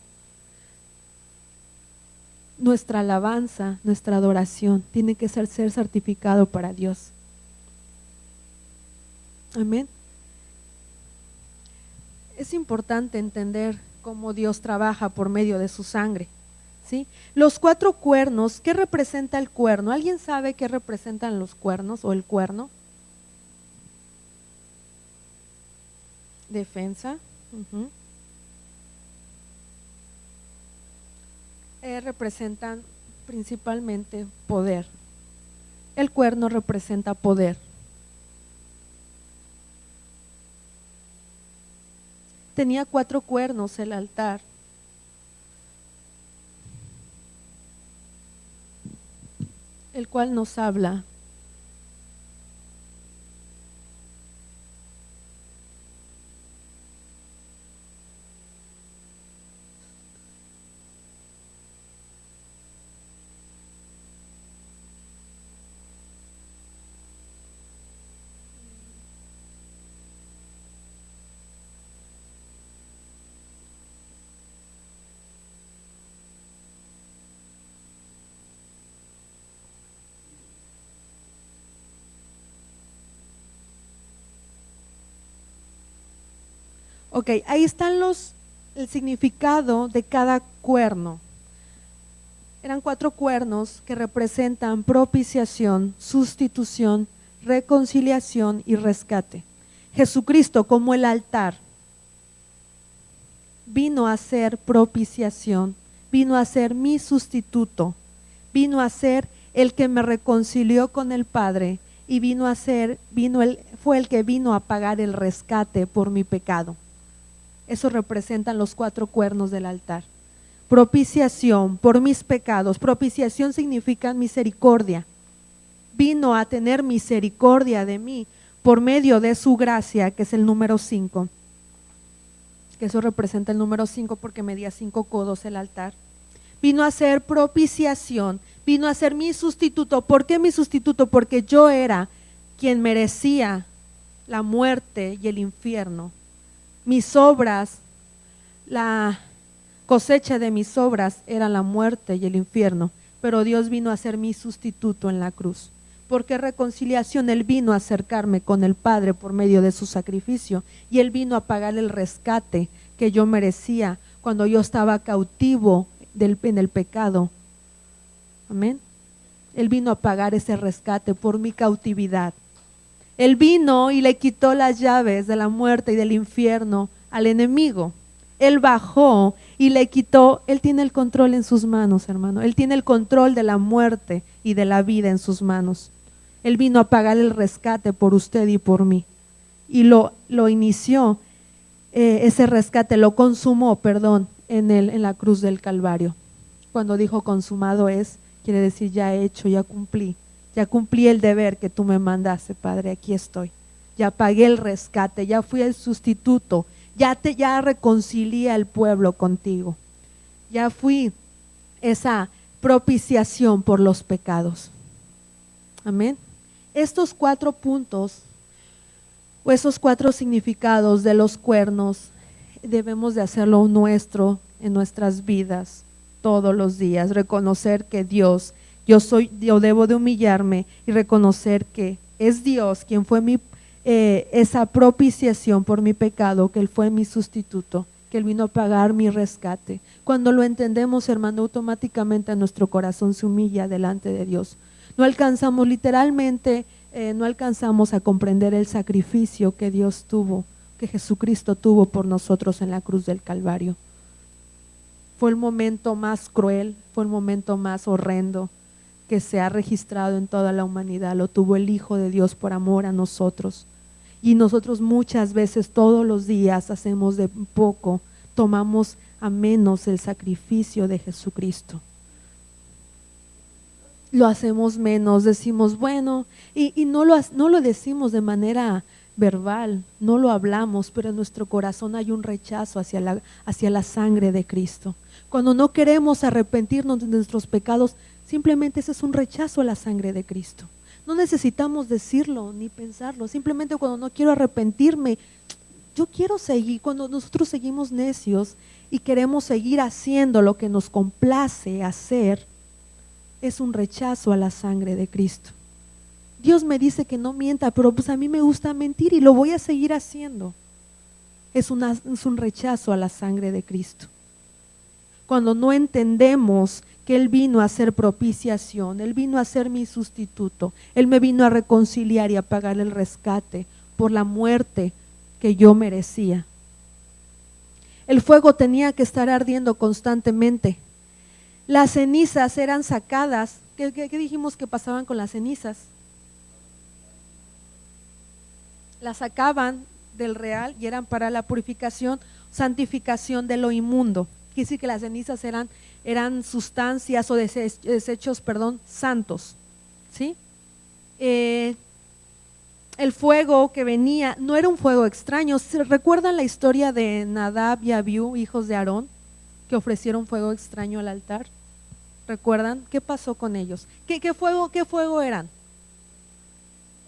Speaker 1: nuestra alabanza, nuestra adoración, tiene que ser santificado para Dios. Amén. Es importante entender cómo Dios trabaja por medio de su sangre, ¿sí? Los 4 cuernos, ¿qué representa el cuerno? ¿Alguien sabe qué representan los cuernos o el cuerno? Defensa. Representan principalmente poder. El cuerno representa poder. Tenía 4 cuernos el altar. El cual nos habla Ok, ahí están el significado de cada cuerno. Eran 4 cuernos que representan propiciación, sustitución, reconciliación y rescate. Jesucristo, como el altar, vino a ser propiciación, vino a ser mi sustituto, vino a ser el que me reconcilió con el Padre y fue el que vino a pagar el rescate por mi pecado. Eso representan los 4 cuernos del altar. Propiciación por mis pecados. Propiciación significa misericordia. Vino a tener misericordia de mí por medio de su gracia, que es el número 5. Que eso representa el número 5 porque medía 5 codos el altar. Vino a ser propiciación, vino a ser mi sustituto. ¿Por qué mi sustituto? Porque yo era quien merecía la muerte y el infierno. Mis obras, la cosecha de mis obras era la muerte y el infierno, pero Dios vino a ser mi sustituto en la cruz. ¿Por qué reconciliación? Él vino a acercarme con el Padre por medio de su sacrificio y Él vino a pagar el rescate que yo merecía cuando yo estaba cautivo en el pecado. Amén. Él vino a pagar ese rescate por mi cautividad. Él vino y le quitó las llaves de la muerte y del infierno al enemigo. Él bajó y le quitó, Él tiene el control en sus manos, hermano. Él tiene el control de la muerte y de la vida en sus manos. Él vino a pagar el rescate por usted y por mí. Y lo inició, ese rescate, lo consumó, en la cruz del Calvario. Cuando dijo consumado es, quiere decir ya he hecho, ya cumplí el deber que tú me mandaste, Padre, aquí estoy. Ya pagué el rescate, ya fui el sustituto, ya reconcilié al pueblo contigo. Ya fui esa propiciación por los pecados. Amén. Estos 4 puntos o esos 4 significados de los cuernos debemos de hacerlo nuestro en nuestras vidas todos los días. Reconocer que Dios, yo debo de humillarme y reconocer que es Dios quien fue esa propiciación por mi pecado, que Él fue mi sustituto, que Él vino a pagar mi rescate. Cuando lo entendemos, hermano, automáticamente nuestro corazón se humilla delante de Dios. No alcanzamos literalmente, no alcanzamos a comprender el sacrificio que Dios tuvo, que Jesucristo tuvo por nosotros en la cruz del Calvario. Fue el momento más cruel, fue el momento más horrendo que se ha registrado en toda la humanidad. Lo tuvo el Hijo de Dios por amor a nosotros. Y nosotros muchas veces, todos los días, hacemos de poco, tomamos a menos el sacrificio de Jesucristo. Lo hacemos menos, decimos bueno, y no lo decimos de manera verbal, no lo hablamos, pero en nuestro corazón hay un rechazo hacia la sangre de Cristo. Cuando no queremos arrepentirnos de nuestros pecados, simplemente ese es un rechazo a la sangre de Cristo. No necesitamos decirlo ni pensarlo, simplemente cuando no quiero arrepentirme, yo quiero seguir. Cuando nosotros seguimos necios y queremos seguir haciendo lo que nos complace hacer, es un rechazo a la sangre de Cristo. Dios me dice que no mienta, pero pues a mí me gusta mentir y lo voy a seguir haciendo. Es un rechazo a la sangre de Cristo. Cuando no entendemos que Él vino a hacer propiciación, Él vino a ser mi sustituto, Él me vino a reconciliar y a pagar el rescate por la muerte que yo merecía. El fuego tenía que estar ardiendo constantemente. Las cenizas eran sacadas. ¿Qué dijimos que pasaban con las cenizas? Las sacaban del real y eran para la purificación, santificación de lo inmundo. Quiere decir que las cenizas eran sustancias o desechos, santos, ¿sí? El fuego que venía no era un fuego extraño. ¿Recuerdan la historia de Nadab y Abiú, hijos de Aarón, que ofrecieron fuego extraño al altar? ¿Recuerdan? ¿Qué pasó con ellos? ¿Qué fuego eran?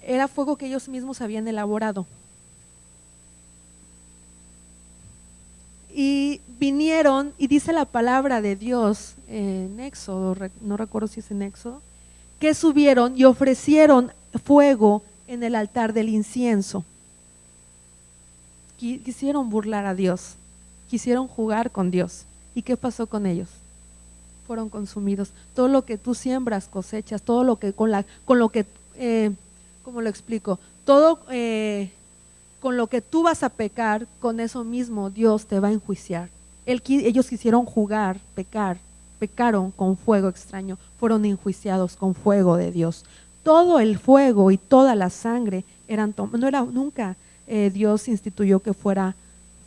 Speaker 1: Era fuego que ellos mismos habían elaborado. Y vinieron, y dice la palabra de Dios en Éxodo, no recuerdo si es en Éxodo, que subieron y ofrecieron fuego en el altar del incienso. Quisieron burlar a Dios, quisieron jugar con Dios. ¿Y qué pasó con ellos? Fueron consumidos. Todo lo que tú siembras cosechas, todo lo que ¿cómo lo explico? Todo con lo que tú vas a pecar, con eso mismo Dios te va a enjuiciar. Ellos quisieron jugar, pecaron con fuego extraño, fueron enjuiciados con fuego de Dios. Todo el fuego y toda la sangre no era nunca Dios instituyó que fuera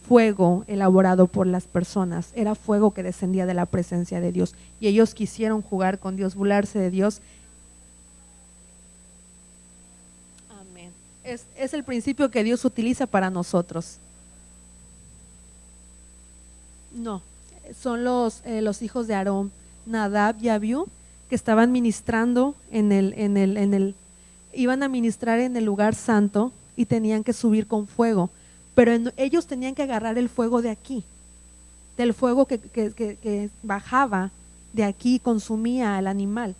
Speaker 1: fuego elaborado por las personas, era fuego que descendía de la presencia de Dios, y ellos quisieron jugar con Dios, burlarse de Dios. Amén. Es el principio que Dios utiliza para nosotros. No, son los hijos de Aarón, Nadab y Abiú, que estaban ministrando iban a ministrar en el lugar santo y tenían que subir con fuego. Pero ellos tenían que agarrar el fuego de aquí, del fuego que bajaba de aquí y consumía al animal.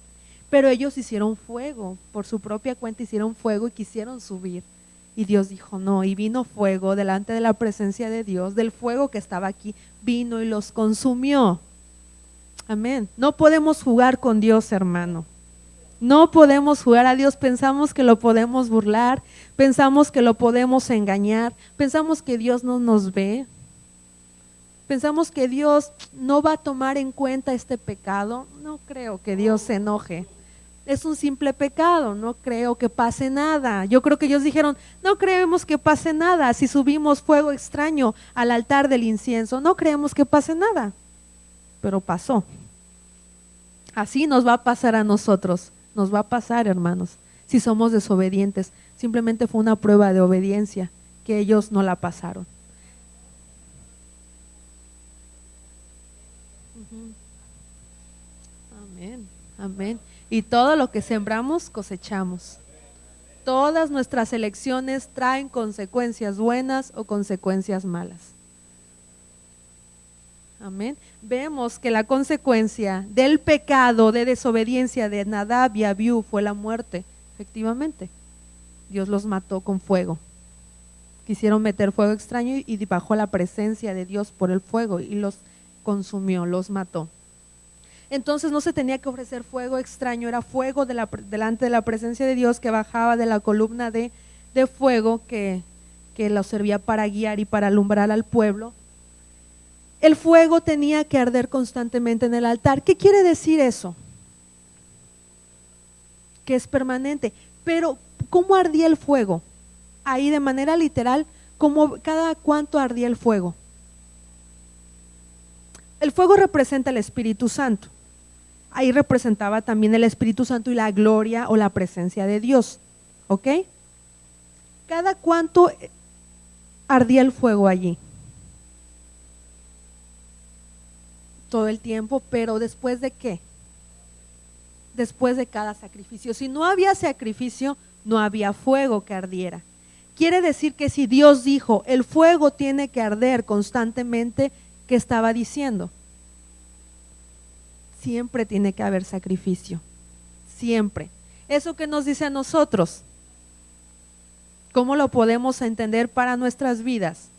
Speaker 1: Pero ellos hicieron fuego, por su propia cuenta hicieron fuego y quisieron subir. Y Dios dijo no, y vino fuego delante de la presencia de Dios, del fuego que estaba aquí, vino y los consumió. Amén. No podemos jugar con Dios, hermano. No podemos jugar a Dios, pensamos que lo podemos burlar, pensamos que lo podemos engañar, pensamos que Dios no nos ve, pensamos que Dios no va a tomar en cuenta este pecado. No creo que Dios se enoje. Es un simple pecado, no creo que pase nada. Yo creo que ellos dijeron, no creemos que pase nada si subimos fuego extraño al altar del incienso, no creemos que pase nada, pero pasó. Así nos va a pasar a nosotros, nos va a pasar, hermanos, si somos desobedientes. Simplemente fue una prueba de obediencia que ellos no la pasaron. Amén, amén. Y todo lo que sembramos, cosechamos. Todas nuestras elecciones traen consecuencias buenas o consecuencias malas. Amén. Vemos que la consecuencia del pecado de desobediencia de Nadab y Abiú fue la muerte. Efectivamente, Dios los mató con fuego. Quisieron meter fuego extraño y bajó la presencia de Dios por el fuego y los consumió, los mató. Entonces no se tenía que ofrecer fuego extraño, era fuego delante de la presencia de Dios que bajaba de la columna de fuego que los servía para guiar y para alumbrar al pueblo. El fuego tenía que arder constantemente en el altar. ¿Qué quiere decir eso? Que es permanente. Pero ¿cómo ardía el fuego? Ahí de manera literal, cada cuánto ardía el fuego. El fuego representa el Espíritu Santo. Ahí representaba también el Espíritu Santo y la gloria o la presencia de Dios. ¿Ok? ¿Cada cuánto ardía el fuego allí? Todo el tiempo, pero ¿después de qué? Después de cada sacrificio. Si no había sacrificio, no había fuego que ardiera. Quiere decir que si Dios dijo, el fuego tiene que arder constantemente, ¿qué estaba diciendo? Siempre tiene que haber sacrificio, siempre. ¿Eso qué nos dice a nosotros? ¿Cómo lo podemos entender para nuestras vidas?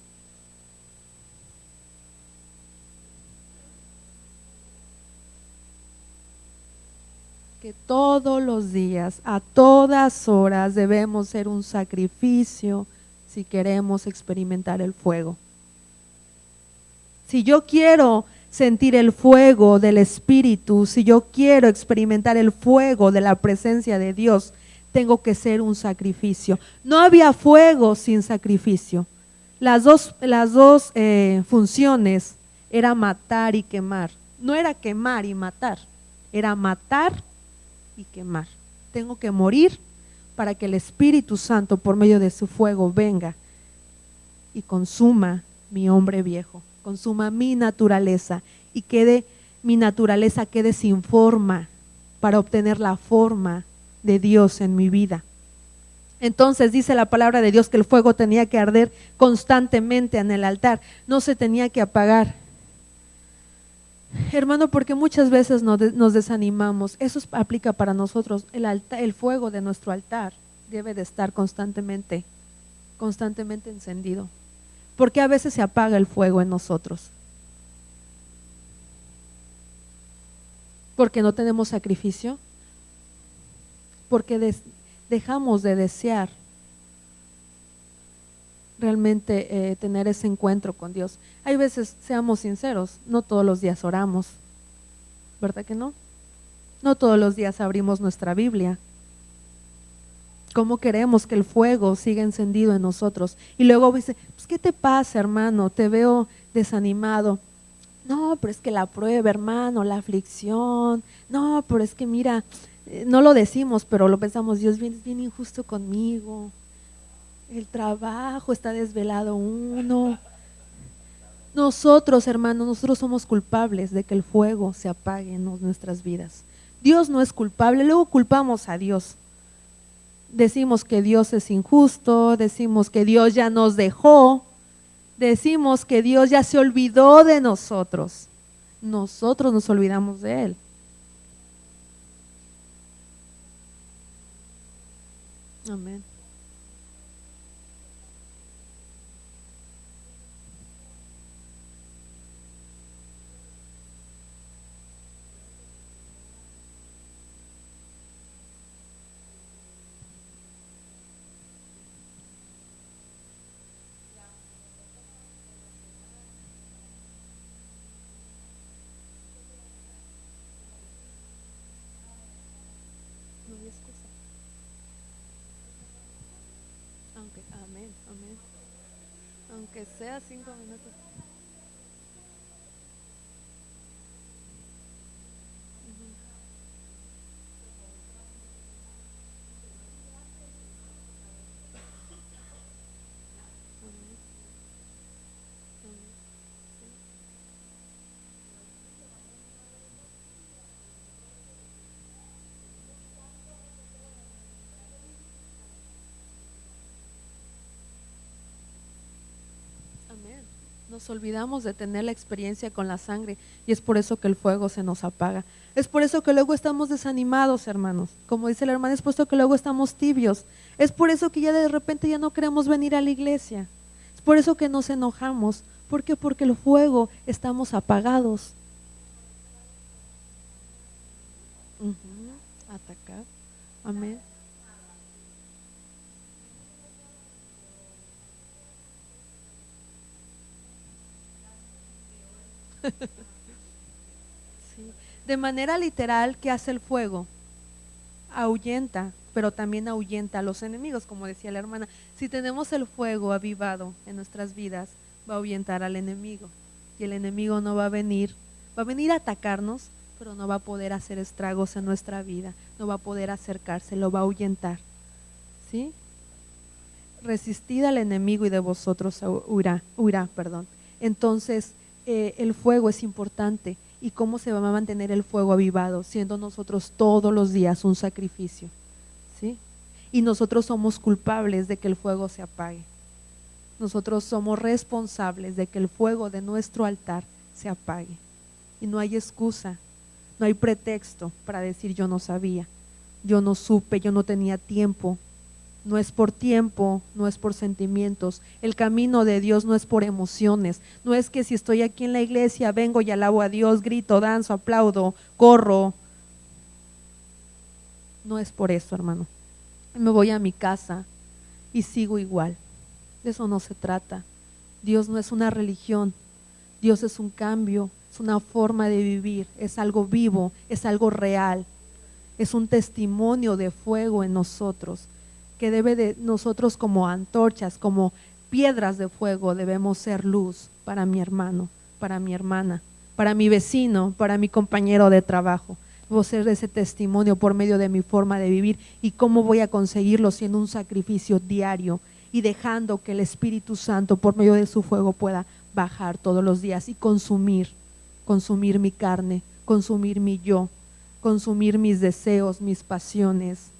Speaker 1: Que todos los días, a todas horas, debemos ser un sacrificio si queremos experimentar el fuego. Si yo quiero sentir el fuego del Espíritu, si yo quiero experimentar el fuego de la presencia de Dios, tengo que ser un sacrificio. No había fuego sin sacrificio. Las dos funciones era matar y quemar. No era quemar y matar, era matar y quemar. Tengo que morir para que el Espíritu Santo por medio de su fuego venga y consuma mi hombre viejo, consuma mi naturaleza y mi naturaleza quede sin forma para obtener la forma de Dios en mi vida. Entonces dice la palabra de Dios que el fuego tenía que arder constantemente en el altar, no se tenía que apagar. Hermano, porque muchas veces nos desanimamos. Eso aplica para nosotros. El fuego de nuestro altar debe de estar constantemente encendido. Porque a veces se apaga el fuego en nosotros. Porque no tenemos sacrificio. Porque dejamos de desear realmente tener ese encuentro con Dios. Hay veces, seamos sinceros, no todos los días oramos, ¿verdad que no? No todos los días abrimos nuestra Biblia. ¿Cómo queremos que el fuego siga encendido en nosotros? Y luego dice, pues, ¿qué te pasa, hermano? Te veo desanimado. No, pero es que la prueba, hermano, la aflicción. No, pero es que mira, no lo decimos, pero lo pensamos, Dios es bien injusto conmigo. El trabajo, está desvelado uno. Nosotros, hermanos, nosotros somos culpables de que el fuego se apague en nuestras vidas. Dios no es culpable, luego culpamos a Dios. Decimos que Dios es injusto, decimos que Dios ya nos dejó, decimos que Dios ya se olvidó de nosotros. Nosotros nos olvidamos de Él. Amén. Cada 5 minutos. Ujú. Amén, amén. Sí. Amén. Nos olvidamos de tener la experiencia con la sangre y es por eso que el fuego se nos apaga. Es por eso que luego estamos desanimados, hermanos. Como dice la hermana, es por eso que luego estamos tibios. Es por eso que ya de repente ya no queremos venir a la iglesia. Es por eso que nos enojamos. ¿Por qué? Porque el fuego estamos apagados. Ujú. Atacar. Amén. Sí. De manera literal, ¿qué hace el fuego? Ahuyenta, pero también ahuyenta a los enemigos, como decía la hermana. Si tenemos el fuego avivado en nuestras vidas, va a ahuyentar al enemigo. Y el enemigo no va a venir a atacarnos, pero no va a poder hacer estragos en nuestra vida, no va a poder acercarse, lo va a ahuyentar. ¿Sí? Resistid al enemigo y de vosotros huirá, perdón. Entonces, el fuego es importante. ¿Y cómo se va a mantener el fuego avivado? Siendo nosotros todos los días un sacrificio, ¿sí? Y nosotros somos culpables de que el fuego se apague. Nosotros somos responsables de que el fuego de nuestro altar se apague. Y no hay excusa, no hay pretexto para decir yo no sabía, yo no supe, yo no tenía tiempo. No es por tiempo, no es por sentimientos. El camino de Dios no es por emociones. No es que si estoy aquí en la iglesia, vengo y alabo a Dios, grito, danzo, aplaudo, corro. No es por eso, hermano. Me voy a mi casa y sigo igual. De eso no se trata. Dios no es una religión. Dios es un cambio, es una forma de vivir, es algo vivo, es algo real. Es un testimonio de fuego en nosotros, que debe de nosotros como antorchas, como piedras de fuego, debemos ser luz para mi hermano, para mi hermana, para mi vecino, para mi compañero de trabajo. Debo ser ese testimonio por medio de mi forma de vivir. ¿Y cómo voy a conseguirlo? Siendo un sacrificio diario y dejando que el Espíritu Santo por medio de su fuego pueda bajar todos los días y consumir mi carne, consumir mi yo, consumir mis deseos, mis pasiones,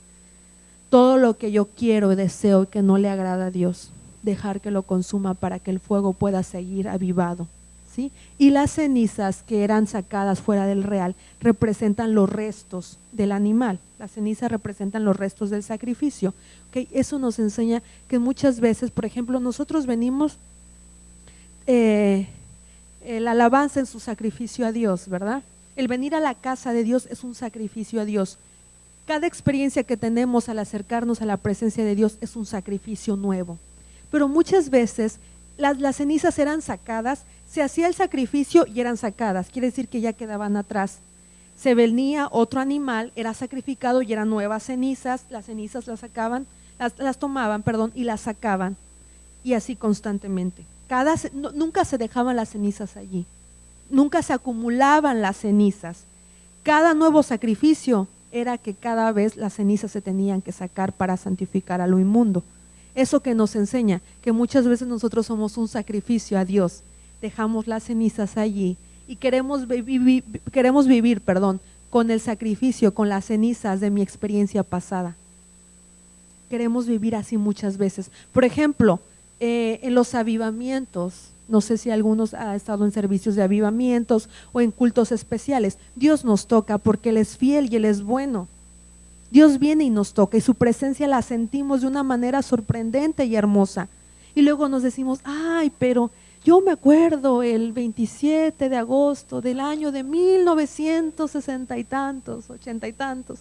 Speaker 1: todo lo que yo quiero y deseo y que no le agrada a Dios, dejar que lo consuma para que el fuego pueda seguir avivado, ¿sí? Y las cenizas que eran sacadas fuera del real representan los restos del animal. Las cenizas representan los restos del sacrificio, ¿okay? Eso nos enseña que muchas veces, por ejemplo, nosotros venimos la alabanza en su sacrificio a Dios, ¿verdad? El venir a la casa de Dios es un sacrificio a Dios. Cada experiencia que tenemos al acercarnos a la presencia de Dios es un sacrificio nuevo. Pero muchas veces las cenizas eran sacadas, se hacía el sacrificio y eran sacadas, quiere decir que ya quedaban atrás. Se venía otro animal, era sacrificado y eran nuevas cenizas, las cenizas las sacaban, las tomaban, perdón, y las sacaban. Y así constantemente. Nunca se dejaban las cenizas allí, nunca se acumulaban las cenizas. Cada nuevo sacrificio era que cada vez las cenizas se tenían que sacar para santificar a lo inmundo. Eso que nos enseña que muchas veces nosotros somos un sacrificio a Dios, dejamos las cenizas allí y queremos vivir, con el sacrificio, con las cenizas de mi experiencia pasada. Queremos vivir así muchas veces. Por ejemplo, en los avivamientos, no sé si algunos han estado en servicios de avivamientos o en cultos especiales. Dios nos toca porque Él es fiel y Él es bueno. Dios viene y nos toca y su presencia la sentimos de una manera sorprendente y hermosa. Y luego nos decimos, ay, pero yo me acuerdo el 27 de agosto del año de 1960 y tantos, 80 y tantos,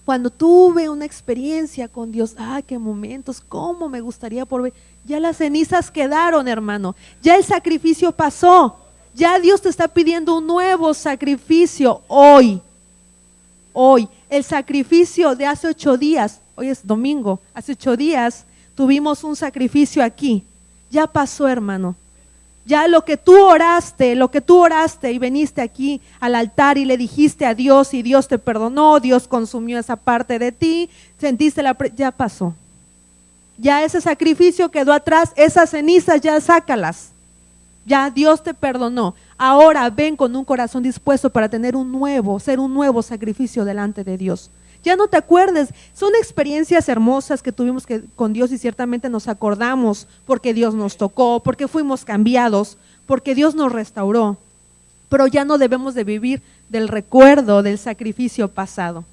Speaker 1: cuando tuve una experiencia con Dios. Ay, qué momentos, cómo me gustaría por ver. Ya las cenizas quedaron, hermano, ya el sacrificio pasó, ya Dios te está pidiendo un nuevo sacrificio hoy. El sacrificio de hace 8 días, hoy es domingo, hace 8 días tuvimos un sacrificio aquí. ya pasó, hermano. Ya lo que tú oraste y viniste aquí al altar y le dijiste a Dios y Dios te perdonó, Dios consumió esa parte de ti, sentiste ya pasó. Ya ese sacrificio quedó atrás, esas cenizas ya sácalas. Ya Dios te perdonó. Ahora ven con un corazón dispuesto para ser un nuevo sacrificio delante de Dios. Ya no te acuerdes, son experiencias hermosas que tuvimos con Dios y ciertamente nos acordamos porque Dios nos tocó, porque fuimos cambiados, porque Dios nos restauró. Pero ya no debemos de vivir del recuerdo del sacrificio pasado.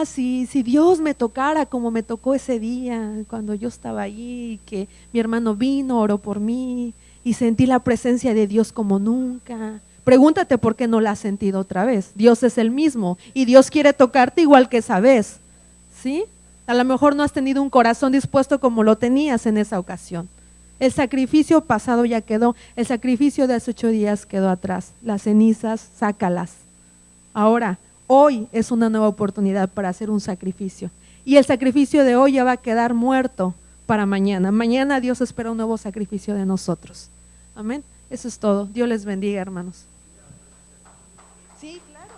Speaker 1: Si Dios me tocara como me tocó ese día, cuando yo estaba allí, que mi hermano vino, oró por mí y sentí la presencia de Dios como nunca. Pregúntate por qué no la has sentido otra vez. Dios es el mismo y Dios quiere tocarte igual que esa vez, ¿sí? A lo mejor no has tenido un corazón dispuesto como lo tenías en esa ocasión. El sacrificio pasado ya quedó, el sacrificio de hace 8 días quedó atrás. Las cenizas, sácalas. Ahora, hoy es una nueva oportunidad para hacer un sacrificio. Y el sacrificio de hoy ya va a quedar muerto para mañana. Mañana Dios espera un nuevo sacrificio de nosotros. Amén. Eso es todo. Dios les bendiga, hermanos. Sí, claro.